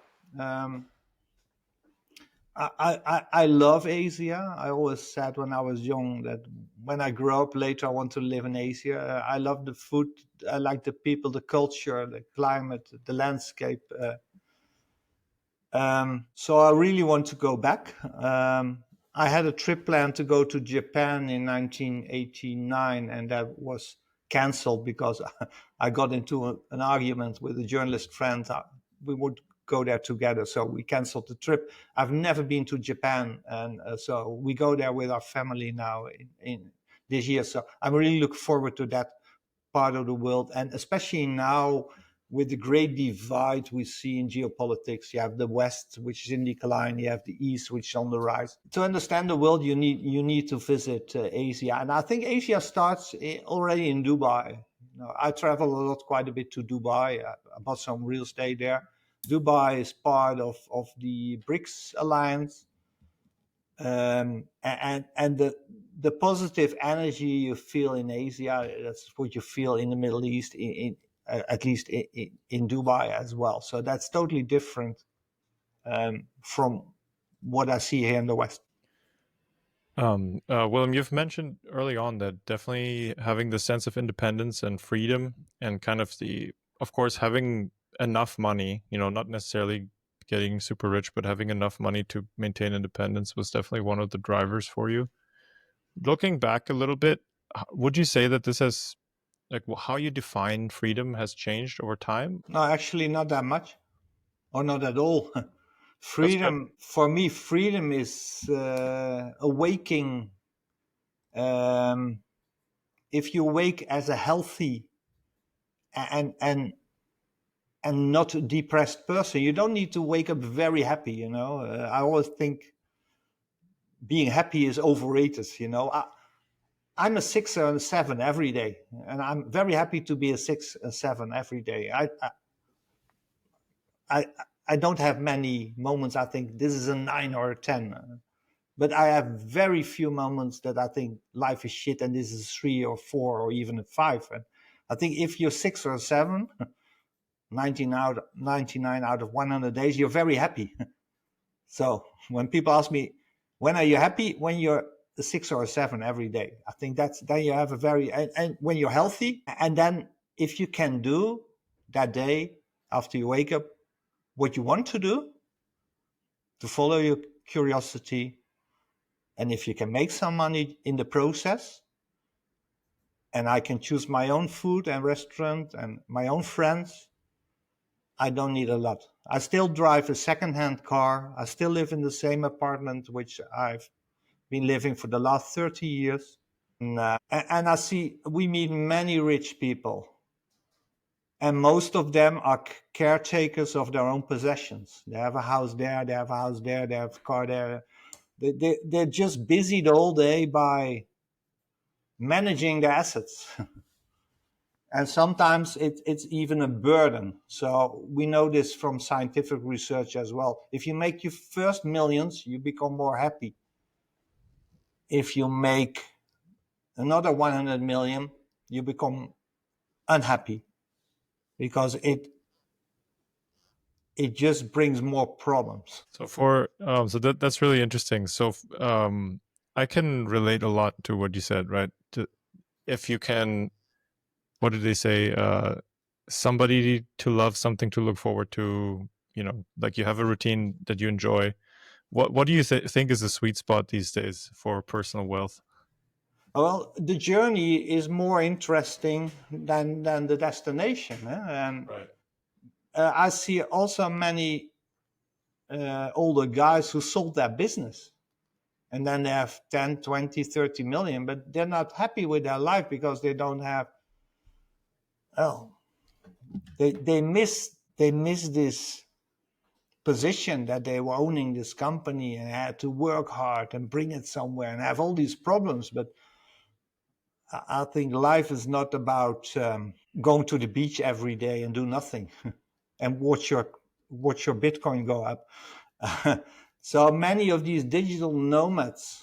I love Asia. I always said when I was young that when I grow up later, I want to live in Asia. I love the food. I like the people, the culture, the climate, the landscape. So I really want to go back. I had a trip planned to go to Japan in 1989, and that was canceled because I got into an argument with a journalist friend. We would go there together, so we canceled the trip. I've never been to Japan, and so we go there with our family now in this year. So I'm really looking forward to that part of the world, and especially now with the great divide we see in geopolitics. You have the West, which is in decline. You have the East, which is on the rise. To understand the world, you need to visit Asia, and I think Asia starts already in Dubai. You know, I travel a lot, quite a bit to Dubai. I bought some real estate there. Dubai is part of the BRICS alliance, and the positive energy you feel in Asia, that's what you feel in the Middle East, at least in Dubai as well. So that's totally different from what I see here in the West. Willem, you've mentioned early on that definitely having the sense of independence and freedom, and kind of of course, having enough money, you know, not necessarily getting super rich, but having enough money to maintain independence was definitely one of the drivers for you. Looking back a little bit, would you say that this has, like, how you define freedom has changed over time? No, actually, not that much, or not at all. That's good. Freedom, for me, freedom is awaking. If you wake as a healthy and not a depressed person, you don't need to wake up very happy. You know, I always think being happy is overrated. You know, I'm a 6 or a 7 every day, and I'm very happy to be a 6 or 7 every day. I don't have many moments I think this is a 9 or a 10, but I have very few moments that I think life is shit and this is 3 or 4 or even a 5. And I think if you're 6 or 7, 99 out of 100 days, you're very happy. So when people ask me, when are you happy? When you're a 6 or a 7 every day. I think then you have a very, and when you're healthy, and then if you can do that day after you wake up what you want to do, to follow your curiosity, and if you can make some money in the process, and I can choose my own food and restaurant and my own friends, I don't need a lot. I still drive a second-hand car. I still live in the same apartment which I've been living for the last 30 years. And I see we meet many rich people, and most of them are caretakers of their own possessions. They have a house there, they have a house there, they have a car there. They're just busy the whole day by managing their assets. And sometimes it's even a burden. So we know this from scientific research as well. If you make your first millions, you become more happy. If you make another 100 million, you become unhappy, because it just brings more problems. So that's really interesting. So I can relate a lot to what you said, right? If you can, what did they say? Somebody to love, something to look forward to. Like you have a routine that you enjoy. What do you think is the sweet spot these days for personal wealth? Well, the journey is more interesting than the destination. And Right. I see also many older guys who sold their business, and then they have 10, 20, 30 million, but they're not happy with their life because they don't have, they miss this position that they were owning this company and had to work hard and bring it somewhere and have all these problems. But I think life is not about going to the beach every day and do nothing and watch your Bitcoin go up. So many of these digital nomads,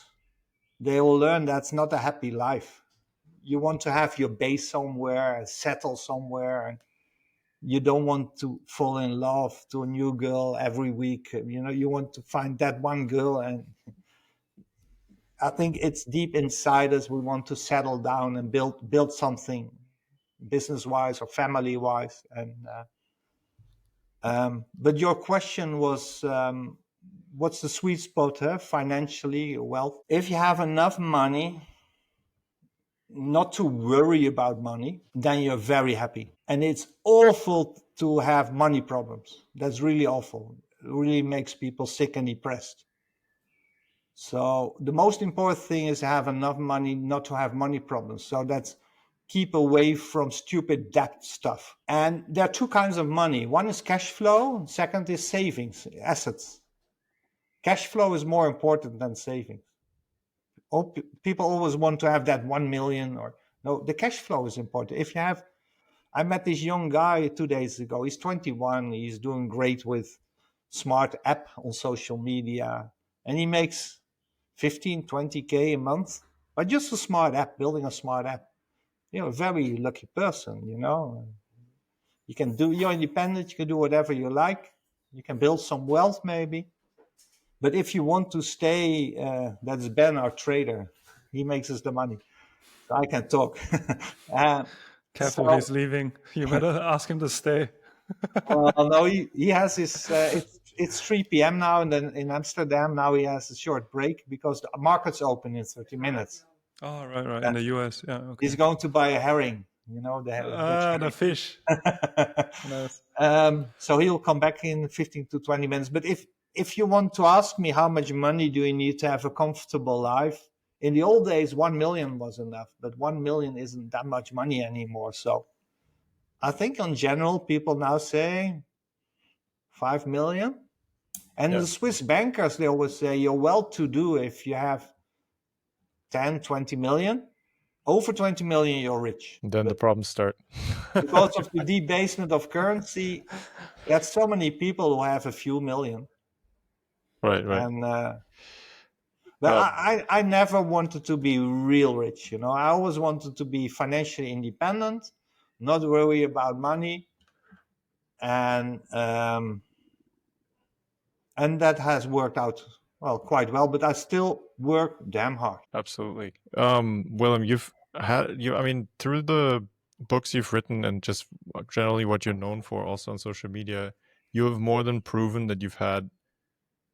they will learn that's not a happy life. You want to have your base somewhere, settle somewhere, and you don't want to fall in love to a new girl every week. You want to find that one girl, and I think it's deep inside us. We want to settle down and build something business-wise or family-wise. But your question was, what's the sweet spot financially, wealth? If you have enough money not to worry about money, then you're very happy. And it's awful to have money problems. That's really awful. It really makes people sick and depressed. So the most important thing is to have enough money not to have money problems. So that's keep away from stupid debt stuff. And there are two kinds of money. One is cash flow. Second is savings, assets. Cash flow is more important than savings. People always want to have that 1 million or no, the cash flow is important. If you have, I met this young guy 2 days ago. He's 21. He's doing great with smart app on social media, and he makes 15, 20K a month by just a smart app, building a smart app. A very lucky person, You can you're independent, you can do whatever you like. You can build some wealth maybe. But if you want to stay, that's Ben, our trader. He makes us the money. So I can talk. Careful, he's leaving. You better ask him to stay. No, he has his, it's 3 p.m. now, and then in Amsterdam now he has a short break because the market's open in 30 minutes. Oh, right. In the US, yeah. Okay. He's going to buy a herring, the fish. Nice. So he'll come back in 15 to 20 minutes. But if you want to ask me how much money do you need to have a comfortable life, in the old days, 1 million was enough, but 1 million isn't that much money anymore. So I think in general, people now say 5 million. And the Swiss bankers, they always say you're well-to-do if you have 10, 20 million. Over 20 million, you're rich. Then the problems start. Because of the debasement of currency, there's so many people who have a few million. Right. And but I never wanted to be real rich. I always wanted to be financially independent, not worry about money, and that has worked out quite well. But I still work damn hard. Absolutely. Willem, through the books you've written and just generally what you're known for also on social media, you have more than proven that you've had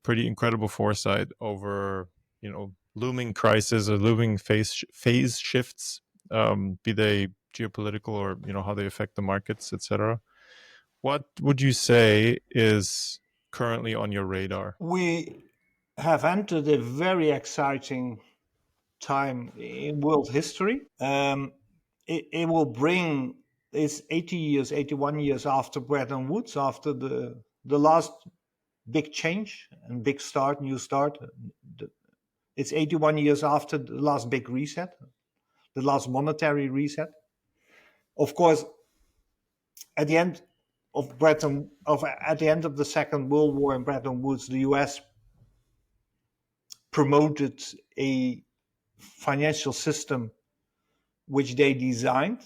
pretty incredible foresight over, looming crisis or looming phase shifts be they geopolitical or how they affect the markets, etc. What would you say is currently on your radar? We have entered a very exciting time in world history. It will bring, it's 80 years, 81 years after Bretton Woods, after the last big change and big start, new start. It's 81 years after the last big reset, the last monetary reset. Of course, at the end of the Second World War in Bretton Woods, the US promoted a financial system which they designed.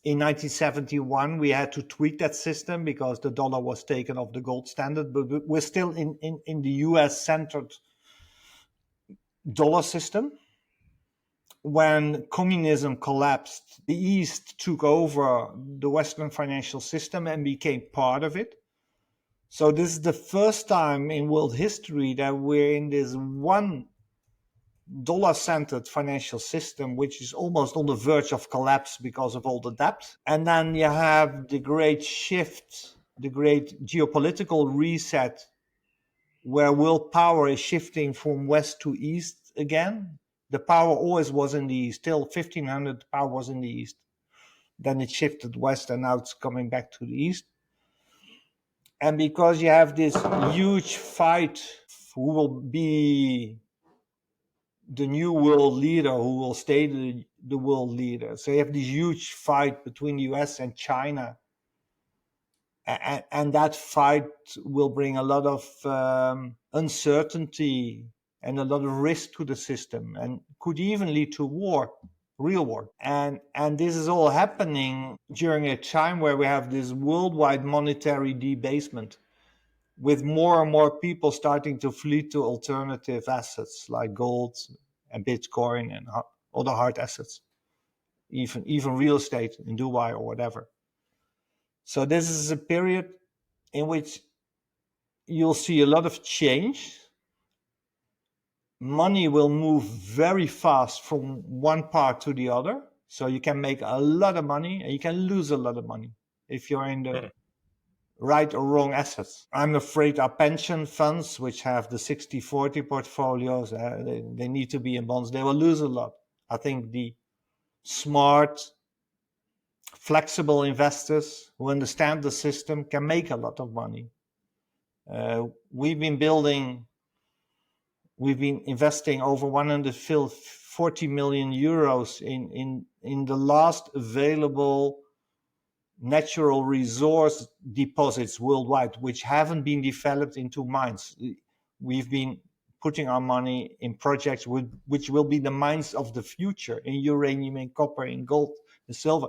In 1971, we had to tweak that system because the dollar was taken off the gold standard, but we're still in the US-centered dollar system. When communism collapsed, the East took over the Western financial system and became part of it. So this is the first time in world history that we're in this one dollar-centered financial system, which is almost on the verge of collapse because of all the debt. And then you have the great shift, the great geopolitical reset, where world power is shifting from west to east again. The power always was in the east. Till 1500, power was in the east. Then it shifted west, and now it's coming back to the east. And because you have this huge fight, who will be the new world leader, who will stay the world leader. So you have this huge fight between the US and China. And that fight will bring a lot of uncertainty and a lot of risk to the system, and could even lead to war, real war. And this is all happening during a time where we have this worldwide monetary debasement, with more and more people starting to flee to alternative assets like gold and Bitcoin and other hard assets, even real estate in Dubai or whatever. So this is a period in which you'll see a lot of change. Money will move very fast from one part to the other. So you can make a lot of money and you can lose a lot of money if you're in the right or wrong assets. I'm afraid our pension funds, which have the 60-40 portfolios, they need to be in bonds. They will lose a lot. I think the smart, flexible investors who understand the system can make a lot of money. We've been investing over 140 million euros in the last available natural resource deposits worldwide, which haven't been developed into mines. We've been putting our money in projects which will be the mines of the future, in uranium, in copper, in gold, in silver.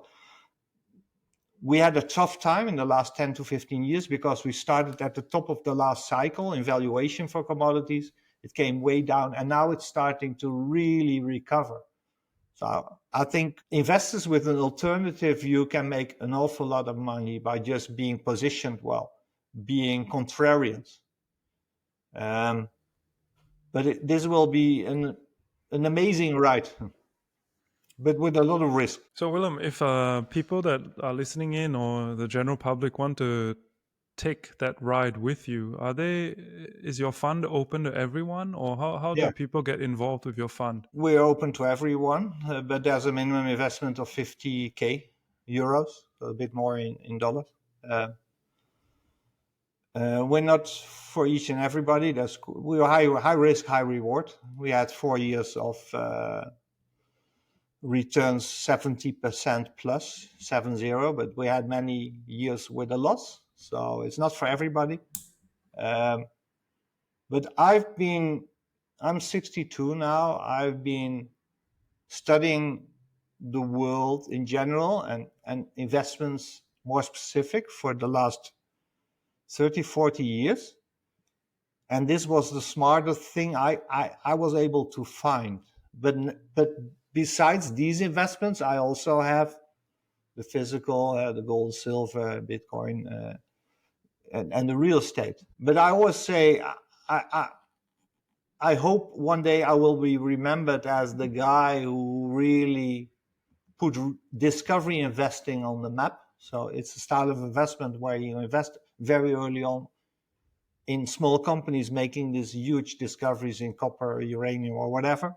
We had a tough time in the last 10 to 15 years because we started at the top of the last cycle in valuation for commodities. It came way down, and now it's starting to really recover. So I think investors with an alternative view can make an awful lot of money by just being positioned well, being contrarians. But this will be an amazing ride, but with a lot of risk. So, Willem, if people that are listening in or the general public want to take that ride with you, is your fund open to everyone, or how do people get involved with your fund? We're open to everyone, but there's a minimum investment of 50k euros, so a bit more in dollars. We're not for each and everybody. We're high risk, high reward. We had 4 years of returns 70% plus, 70, but we had many years with a loss. So it's not for everybody. But I'm 62 now. I've been studying the world in general and investments more specific for the last 30, 40 years. And this was the smartest thing I was able to find. But besides these investments, I also have the physical, the gold, silver, Bitcoin, and the real estate. But I always say, I hope one day I will be remembered as the guy who really put discovery investing on the map. So it's a style of investment where you invest very early on in small companies making these huge discoveries in copper, uranium, or whatever.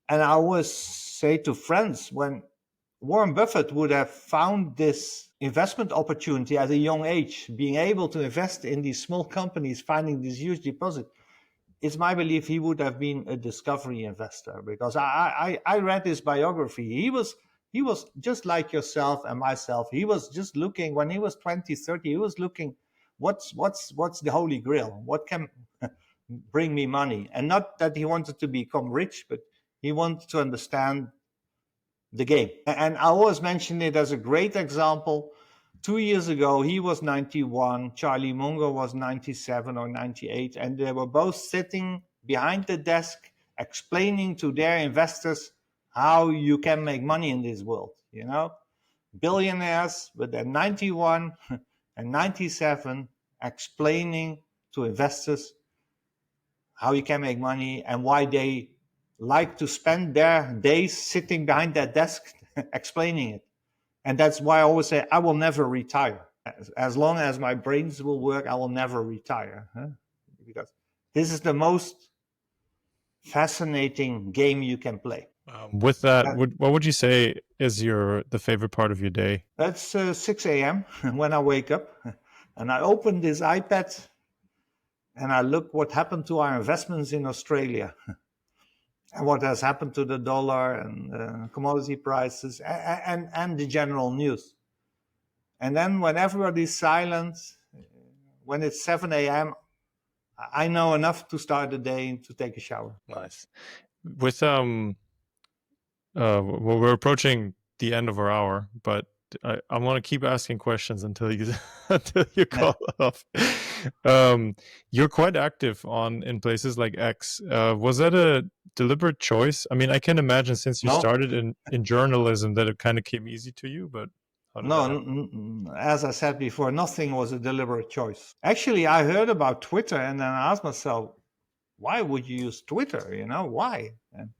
And I always say to friends, when Warren Buffett would have found this investment opportunity at a young age, being able to invest in these small companies, finding these huge deposits, it's my belief he would have been a discovery investor, because I read his biography. He was just like yourself and myself. He was just looking, when he was 20, 30, he was looking, what's the holy grail? What can bring me money? And not that he wanted to become rich, but he wanted to understand the game. And I always mention it as a great example. 2 years ago, he was 91, Charlie Munger was 97 or 98, and they were both sitting behind the desk explaining to their investors how you can make money in this world, you know? Billionaires, but they're 91 and 97, explaining to investors how you can make money and why they like to spend their days sitting behind that desk explaining it. And that's why I always say, I will never retire. As long as my brains will work, I will never retire. Because this is the most fascinating game you can play. With that, what would you say is the favorite part of your day? That's 6 a.m. when I wake up. And I open this iPad and I look what happened to our investments in Australia. And what has happened to the dollar and commodity prices and the general news. And then when everybody's silent, when it's 7 a.m., I know enough to start the day and to take a shower. Nice. With well, we're approaching the end of our hour, but I want to keep asking questions until you until you call off. You're quite active in places like X. Was that a deliberate choice? I mean, I can imagine since you started in journalism that it kind of came easy to you, but no, as I said before, nothing was a deliberate choice. Actually, I heard about Twitter and then I asked myself, why would you use Twitter? You know, why? And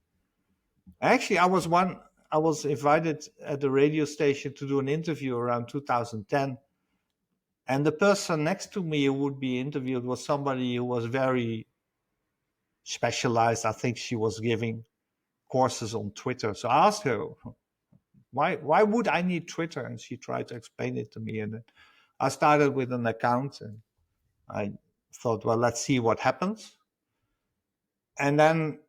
actually, I was invited at the radio station to do an interview around 2010. And the person next to me who would be interviewed was somebody who was very specialized. I think she was giving courses on Twitter. So I asked her, why would I need Twitter? And she tried to explain it to me. And I started with an account and I thought, well, let's see what happens. And then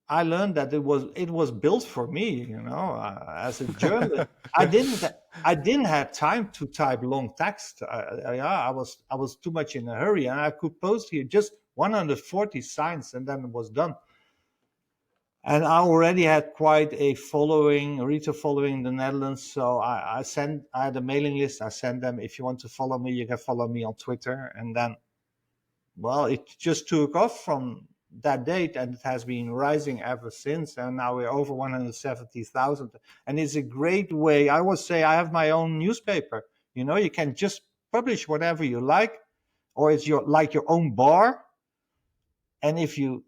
I learned that it was built for me, you know, as a journalist. I didn't have time to type long text. I was too much in a hurry, and I could post here just 140 signs, and then it was done. And I already had quite a retail following in the Netherlands. So I had a mailing list. I sent them, if you want to follow me, you can follow me on Twitter. And then, well, it just took off from that date, and it has been rising ever since. And now we're over 170,000. And it's a great way. I always say I have my own newspaper. You know, you can just publish whatever you like, or it's your own bar. And if you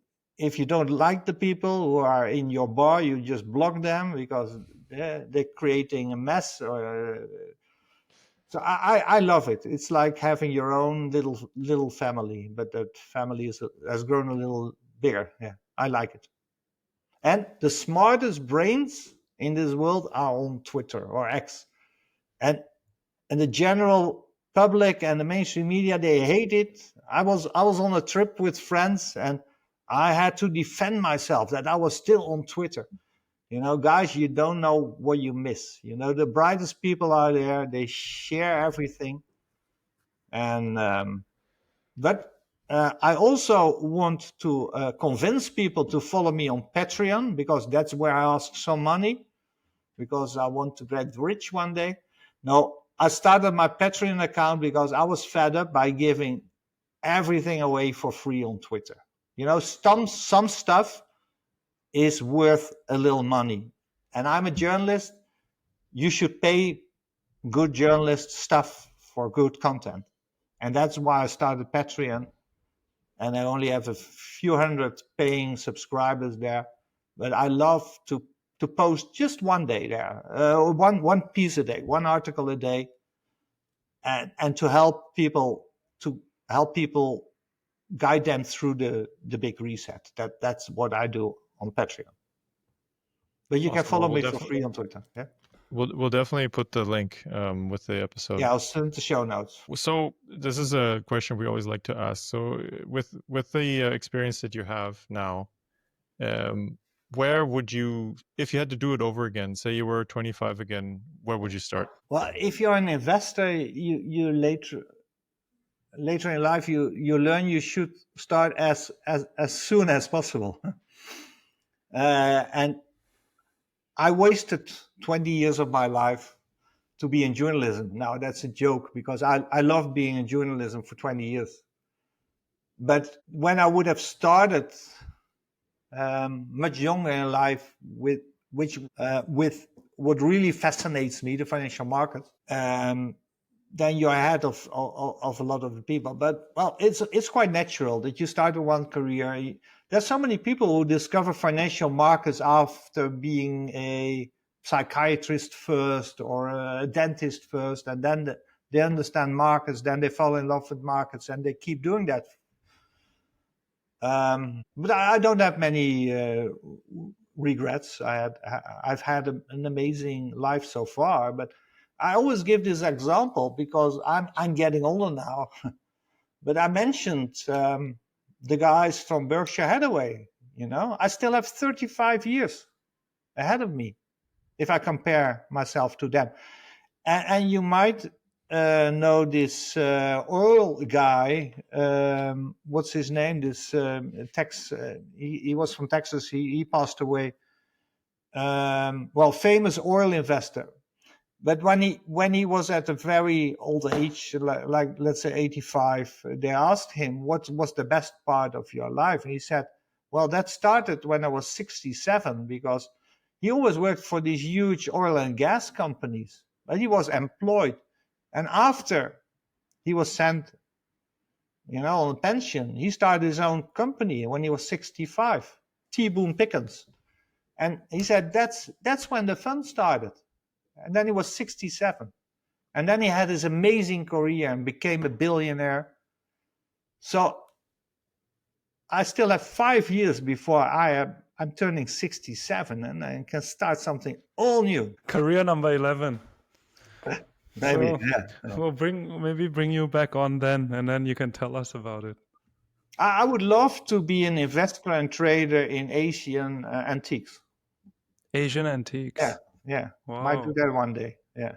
don't like the people who are in your bar, you just block them because they're creating a mess. So I love it. It's like having your own little family, but that family has grown a little bigger. Yeah, I like it. And the smartest brains in this world are on Twitter or X. And the general public and the mainstream media, they hate it. I was on a trip with friends and I had to defend myself that I was still on Twitter. You know, guys, you don't know what you miss. You know, the brightest people are there. They share everything. And but I also want to convince people to follow me on Patreon, because that's where I ask some money, because I want to get rich one day. No, I started my Patreon account because I was fed up by giving everything away for free on Twitter. You know, some stuff is worth a little money. And I'm a journalist. You should pay good journalists stuff for good content. And that's why I started Patreon. And I only have a few hundred paying subscribers there. But I love to to post just one day there, one piece a day, one article a day, and to help people guide them through the big reset. That's what I do on Patreon. But you can Awesome. follow Well, me for free on Twitter. Yeah, We'll definitely put the link with the episode. yeah, I'll send the show notes. So this is a question we always like to ask. So with the experience that you have now, where would you, if you had to do it over again, say you were 25 again, where would you start? Well, if you're an investor, you later in life you learn you should start as soon as possible. And I wasted 20 years of my life to be in journalism. Now that's a joke because I loved being in journalism for 20 years. But when I would have started much younger in life with what really fascinates me, the financial market, then you're ahead of a lot of the people. But well, it's quite natural that you start in one career. There's so many people who discover financial markets after being a psychiatrist first or a dentist first, and then they understand markets, then they fall in love with markets, and they keep doing that. But I don't have many regrets. I've had an amazing life so far, but I always give this example because I'm getting older now. But I mentioned the guys from Berkshire Hathaway. I still have 35 years ahead of me if I compare myself to them. And you might know this oil guy. What's his name? This he was from Texas. He passed away. Famous oil investor. But when he was at a very old age, like let's say 85, they asked him, what was the best part of your life? And he said, well, that started when I was 67, because he always worked for these huge oil and gas companies, but he was employed. And after he was sent, on pension, he started his own company when he was 65, T-Boone Pickens. And he said, that's when the fun started. And then he was 67. And then he had this amazing career and became a billionaire. So I still have 5 years before I'm turning 67 and I can start something all new. Career number 11. Maybe, So yeah. We'll bring you back on then, and then you can tell us about it. I would love to be an investor and trader in Asian antiques. Asian antiques. Yeah. Wow. Might do that one day. Yeah.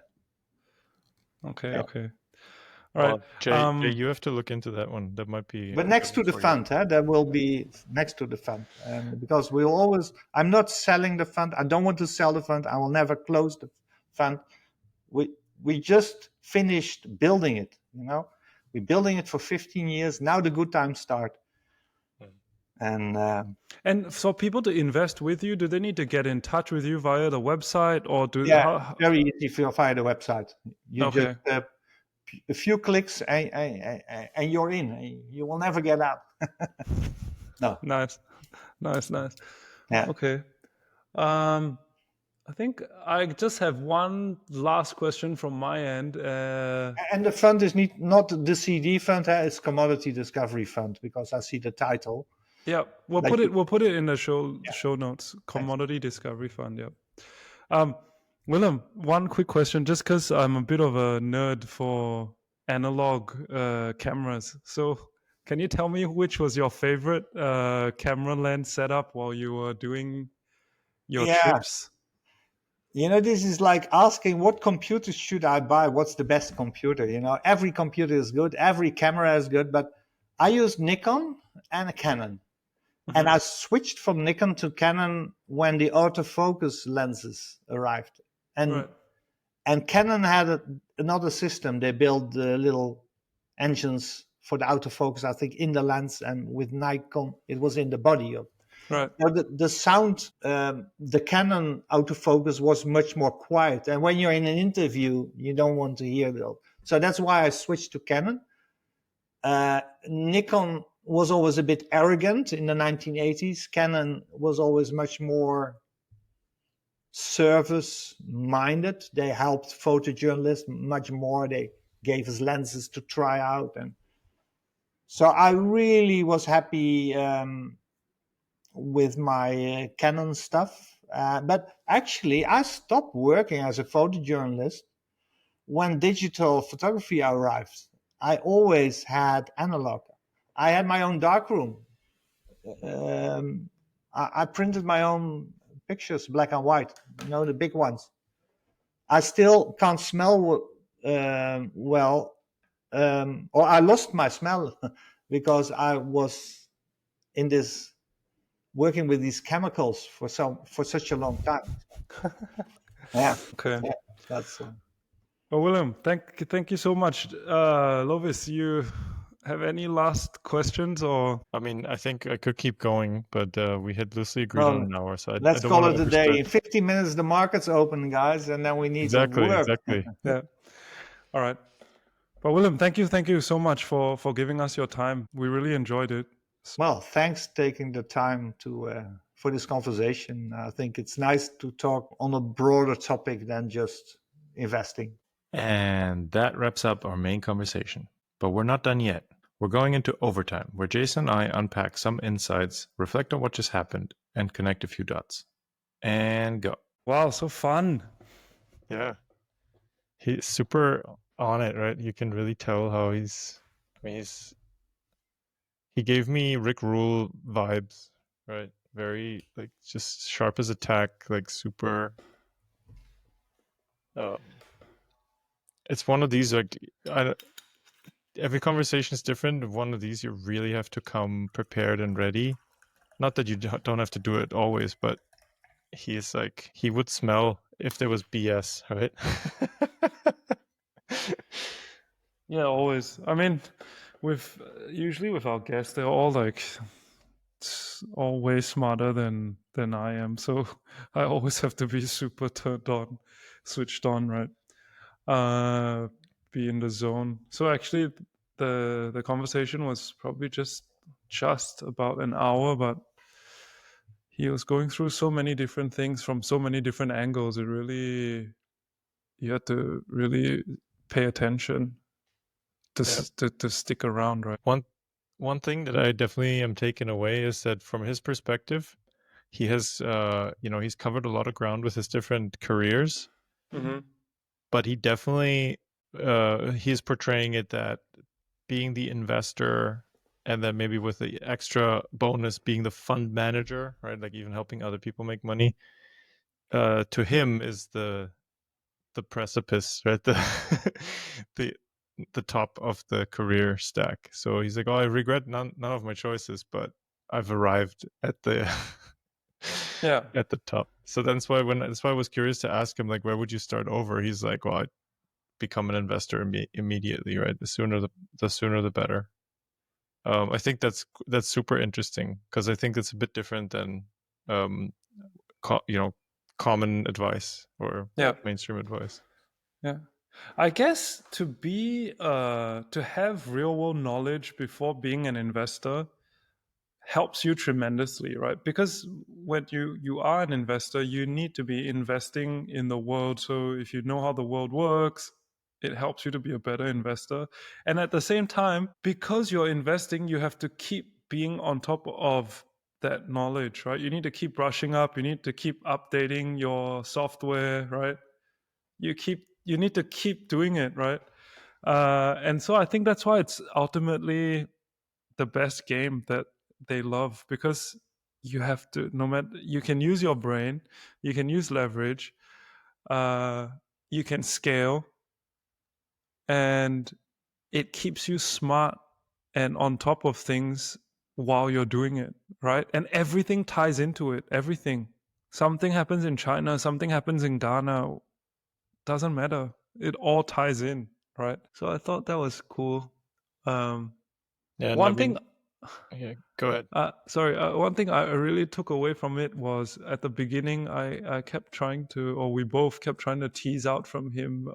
Okay. Yeah. Okay. All right. Jay, you have to look into that one. That might be. But next to the fund, that will be next to the fund, because I'm not selling the fund. I don't want to sell the fund. I will never close the fund. We just finished building it. We're building it for 15 years. Now the good times start. And for people to invest with you, do they need to get in touch with you via the website, or very easy via the website. You just a few clicks and you're in. You will never get out. No. Nice. Yeah. Okay. I think I just have one last question from my end. And the fund is not the CD fund; it's Commodity Discovery Fund, because I see the title. Yeah, we'll put it in the show notes. Commodity Discovery Fund. Yeah. Willem, one quick question, just because I'm a bit of a nerd for analog cameras. So, can you tell me which was your favorite camera lens setup while you were doing your trips? This is like asking, what computer should I buy? What's the best computer? Every computer is good, every camera is good, but I used Nikon and a Canon. Mm-hmm. And I switched from Nikon to Canon when the autofocus lenses arrived. And Canon had another system. They built the little engines for the autofocus, I think, in the lens, and with Nikon, it was in the body of. Right. Now the sound, the Canon autofocus was much more quiet. And when you're in an interview, you don't want to hear that. So that's why I switched to Canon. Nikon was always a bit arrogant in the 1980s. Canon was always much more service minded. They helped photojournalists much more. They gave us lenses to try out. And so I really was happy with my Canon stuff. But actually, I stopped working as a photojournalist when digital photography arrived. I always had analog. I had my own darkroom. I printed my own pictures, black and white, the big ones. I still can't smell well, or I lost my smell because I was in this working with these chemicals for such a long time. Yeah, Okay. yeah, that's. Well, Willem, thank you so much. Lovis, you have any last questions or? I mean, I think I could keep going, but we had loosely agreed Well, on an hour, so I let's don't call want it to a day. In overstretch. 15 minutes, the market's open, guys, and then we need to Exactly, work. exactly. Yeah. All right. But Willem, thank you so much for giving us your time. We really enjoyed it. Well, thanks taking the time to for this conversation. I think it's nice to talk on a broader topic than just investing. And that wraps up our main conversation. But we're not done yet. We're going into overtime, where Jason and I unpack some insights, reflect on what just happened, and connect a few dots. And go. Wow, so fun. Yeah. He's super on it, right? You can really tell how he gave me Rick Rule vibes, right? Very like just sharp as a tack, like super. It's one of these like every conversation is different. One of these you really have to come prepared and ready. Not that you don't have to do it always, but he's like he would smell if there was BS, right? Yeah, always. I mean, usually with our guests, they're all like all way smarter than I am. So I always have to be super turned on, switched on, right? Be in the zone. So actually, the conversation was probably just about an hour, but he was going through so many different things from so many different angles. It really, you had to really pay attention to stick around, right? One thing that I definitely am taking away is that from his perspective, he has he's covered a lot of ground with his different careers, but he definitely he's portraying it that being the investor and then maybe with the extra bonus being the fund manager, right? Like even helping other people make money. To him is the precipice, right? The the top of the career stack. So he's like, "Oh, I regret none of my choices, but I've arrived at the at the top." So that's why I was curious to ask him, like, where would you start over? He's like, "Well, I'd become an investor immediately, right? The sooner the better." I think that's super interesting because I think it's a bit different than common advice or mainstream advice. Yeah. I guess to have real world knowledge before being an investor helps you tremendously, right? Because when you are an investor, you need to be investing in the world. So if you know how the world works, it helps you to be a better investor. And at the same time, because you're investing, you have to keep being on top of that knowledge, right? You need to keep brushing up, you need to keep updating your software, right? You need to keep doing it, right? And so I think that's why it's ultimately the best game that they love, because you have to, no matter, you can use your brain, you can use leverage, you can scale, and it keeps you smart and on top of things while you're doing it, right? And everything ties into it. Everything. Something happens in China, something happens in Ghana, doesn't matter. It all ties in, right? So I thought that was cool. One thing. Yeah, go ahead. One thing I really took away from it was at the beginning, I kept trying to, or we both kept trying to tease out from him,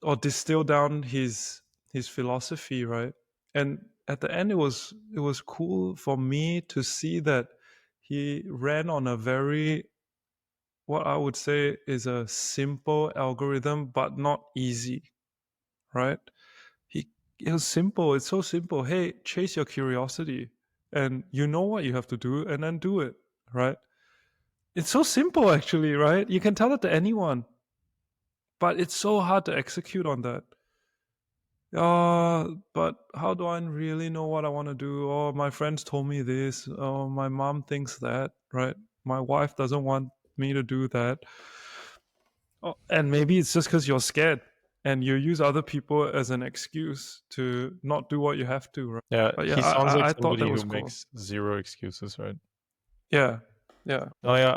or distill down his philosophy, right? And at the end, it was cool for me to see that he ran on a very what I would say is a simple algorithm, but not easy, right? It was simple. It's so simple. Hey, chase your curiosity, and you know what you have to do, and then do it, right? It's so simple, actually, right? You can tell it to anyone, but it's so hard to execute on that. But how do I really know what I want to do? Oh, my friends told me this. Oh, my mom thinks that, right? My wife doesn't want me to do that. Oh, and maybe it's just because you're scared and you use other people as an excuse to not do what you have to, right? Yeah, But yeah, he sounds like I thought that somebody who was cool. makes zero excuses, right? Yeah, yeah. Oh yeah,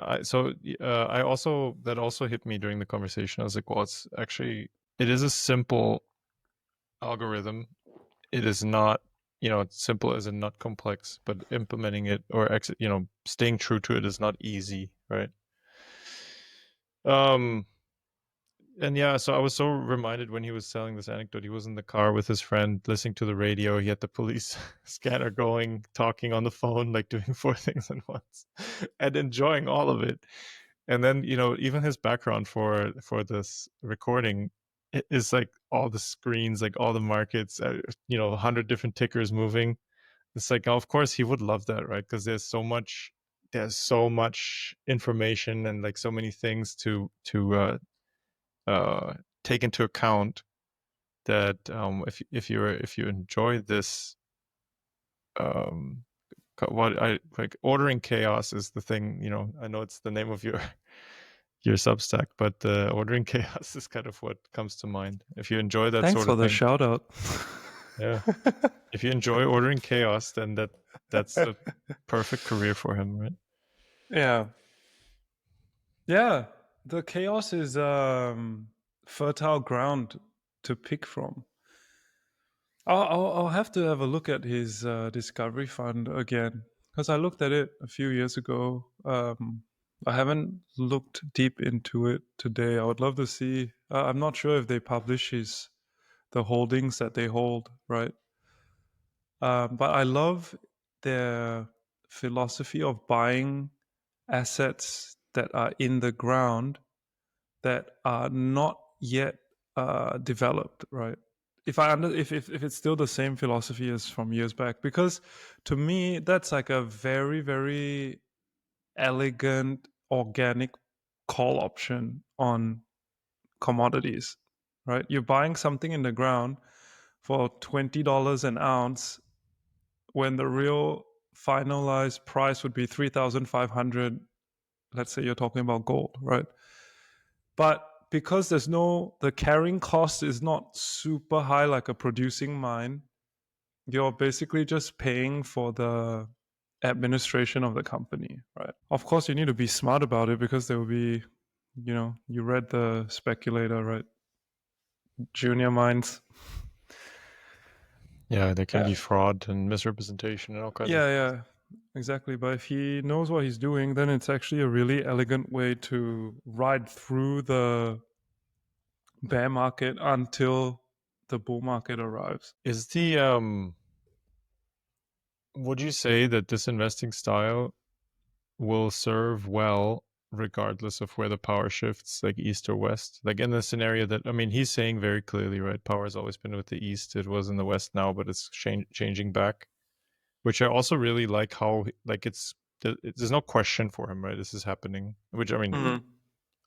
I also that also hit me during the conversation. I was like, well, it is a simple algorithm. It is not, it's simple as in not complex, but implementing it or staying true to it is not easy, right? And yeah, so I was so reminded when he was telling this anecdote. He was in the car with his friend, listening to the radio. He had the police scanner going, talking on the phone, like doing 4 things at once, and enjoying all of it. And then, even his background for this recording is like all the screens, like all the markets, 100 different tickers moving. It's like, of course, he would love that, right? Because there's so much information and like so many things to take into account that if you enjoy this, what I like, ordering chaos is the thing. I know it's the name of your Substack, but ordering chaos is kind of what comes to mind. If you enjoy that Thanks sort for of the thing, shout out. yeah. If you enjoy ordering chaos, then that's the perfect career for him, right? Yeah. Yeah. The chaos is fertile ground to pick from. I'll have to have a look at his Discovery Fund again, because I looked at it a few years ago. I haven't looked deep into it today. I would love to see. I'm not sure if they publish the holdings that they hold, right? But I love their philosophy of buying assets that are in the ground that are not yet developed, right? If it's still the same philosophy as from years back, because to me that's like a very, very elegant organic call option on commodities, right? You're buying something in the ground for $20 an ounce when the real finalized price would be 3,500. Let's say you're talking about gold, right? But because the carrying cost is not super high like a producing mine, you're basically just paying for the administration of the company, right? Of course, you need to be smart about it, because there will be, you read The Speculator, right? Junior mines. Yeah, there can Yeah. be fraud and misrepresentation and all kinds of Yeah, things. yeah, exactly. But if he knows what he's doing, then it's actually a really elegant way to ride through the bear market until the bull market arrives. Is would you say that this investing style will serve well regardless of where the power shifts, like east or west? Like in the scenario that, I mean, he's saying very clearly, right? Power has always been with the east. It was in the west now, but it's changing back, which I also really like how, like, there's no question for him, right? This is happening, which, I mean,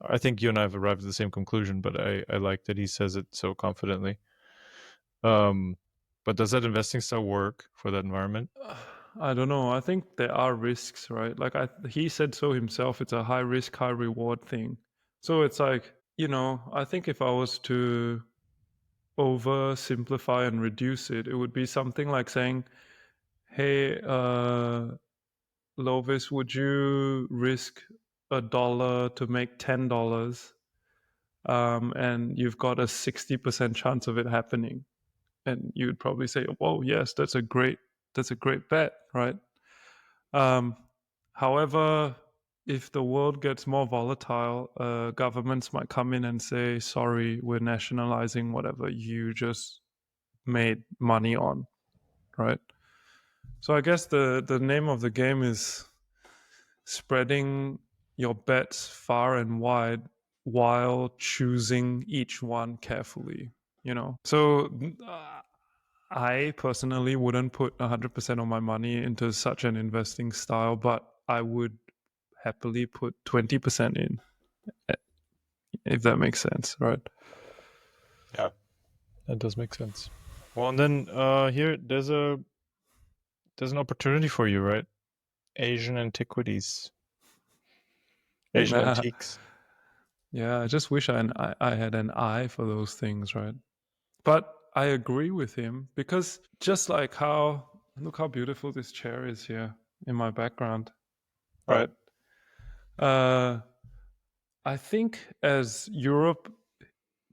I think you and I have arrived at the same conclusion, but I like that he says it so confidently. But does that investing style work for that environment? I don't know. I think there are risks, right? Like he said so himself. It's a high risk, high reward thing. So it's like, I think if I was to oversimplify and reduce it, it would be something like saying, "Hey, Lovis, would you risk $1 to make $10, and you've got a 60% chance of it happening?" And you'd probably say, "Whoa, yes, that's a great bet, right?" However, if the world gets more volatile, governments might come in and say, "Sorry, we're nationalizing whatever you just made money on," right? So I guess the name of the game is spreading your bets far and wide while choosing each one carefully, So I personally wouldn't put 100% of my money into such an investing style, but I would happily put 20% in, if that makes sense, right? Yeah, that does make sense. Well, and then here there's an opportunity for you, right? Asian antiquities, Asian antiques. Yeah, I just wish I had an eye for those things, right? But I agree with him, because just like look how beautiful this chair is here in my background, right? I think as Europe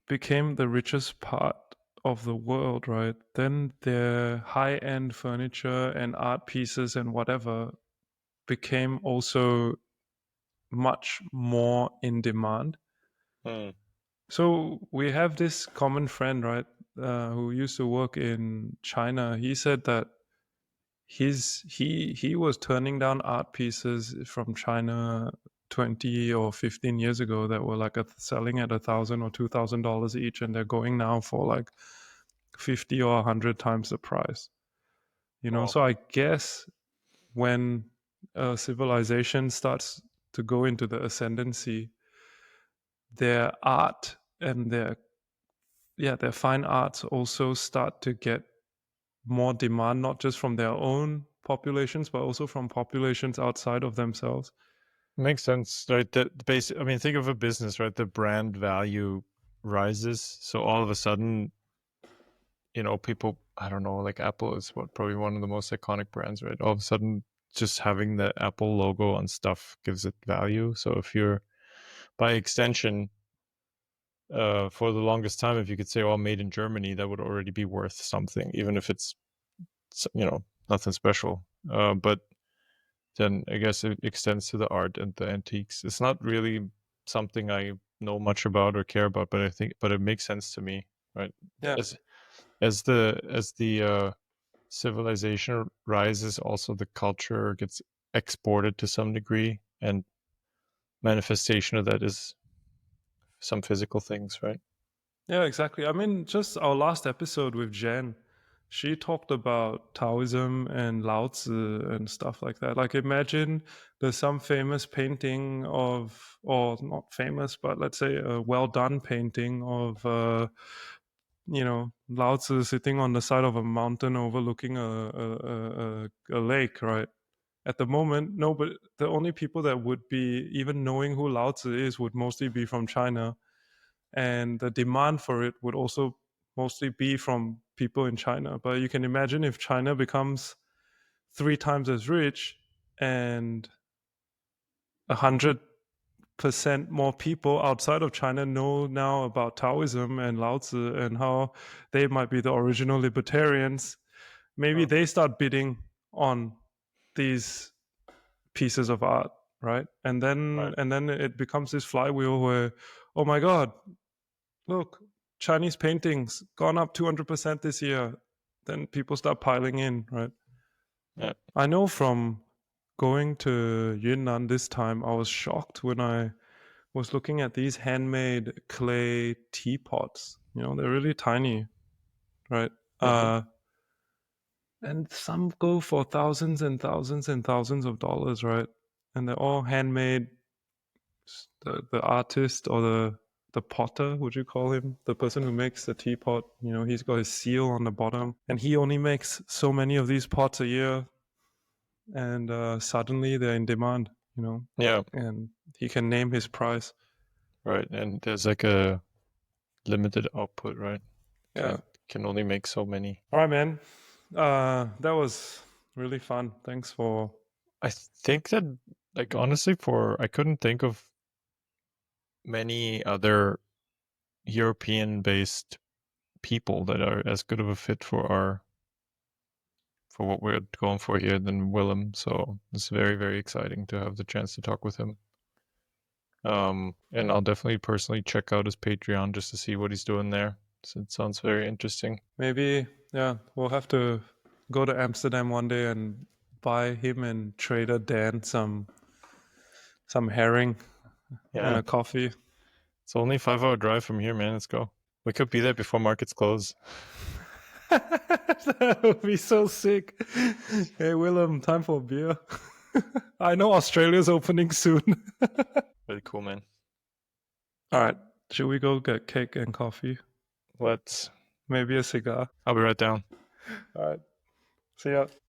became the richest part of the world, right, then their high-end furniture and art pieces and whatever became also much more in demand. So we have this common friend, right, who used to work in China. He said that he was turning down art pieces from China 20 or 15 years ago that were like selling at $1,000 or $2,000 each, and they're going now for like 50 or 100 times the price. Wow. So I guess when a civilization starts to go into the ascendancy, their art and their fine arts also start to get more demand, not just from their own populations, but also from populations outside of themselves. Makes sense, right? I mean, think of a business, right? The brand value rises, so all of a sudden, people, I don't know, like Apple is probably one of the most iconic brands, right? All of a sudden, just having the Apple logo on stuff gives it value. So if you're, by extension, for the longest time, if you could say, "Oh, made in Germany," that would already be worth something, even if it's nothing special. But then I guess it extends to the art and the antiques. It's not really something I know much about or care about, but it makes sense to me, right? Yeah. As the civilization rises, also the culture gets exported to some degree, and manifestation of that is some physical things, right? Yeah, exactly. I mean, just our last episode with Jen, she talked about Taoism and Lao Tzu and stuff like that. Like, imagine there's some famous painting of, or not famous, but let's say a well done painting of, Lao Tzu sitting on the side of a mountain overlooking a lake, right? At the moment, no, but the only people that would be even knowing who Lao Tzu is would mostly be from China. And the demand for it would also mostly be from people in China. But you can imagine if China becomes 3 times as rich and 100% more people outside of China know now about Taoism and Lao Tzu and how they might be the original libertarians, maybe they start bidding on these pieces of art, right? And then it becomes this flywheel where, oh my God, look, Chinese paintings gone up 200% this year. Then people start piling in, right? Yeah. I know from going to Yunnan this time, I was shocked when I was looking at these handmade clay teapots. They're really tiny, right? And some go for thousands and thousands and thousands of dollars, right? And they're all handmade. The artist or the potter, would you call him, the person who makes the teapot, he's got his seal on the bottom, and he only makes so many of these pots a year, and suddenly they're in demand, Yeah, and he can name his price. right. And there's like a limited output, right? Yeah. Can only make so many. All right, man. That was really fun. Thanks for. I think that, like, honestly, I couldn't think of many other European-based people that are as good of a fit for what we're going for here than Willem. So it's very, very exciting to have the chance to talk with him. And I'll definitely personally check out his Patreon just to see what he's doing there. So it sounds very interesting. Maybe, yeah, we'll have to go to Amsterdam one day and buy him and Trader Dan some some herring and Yeah. a coffee. It's only a 5-hour drive from here, man. Let's go. We could be there before markets close. That would be so sick. Hey, Willem, time for a beer. I know Australia's opening soon. Really cool, man. All right. Should we go get cake and coffee? Let's. Maybe a cigar. I'll be right down. All right. See ya.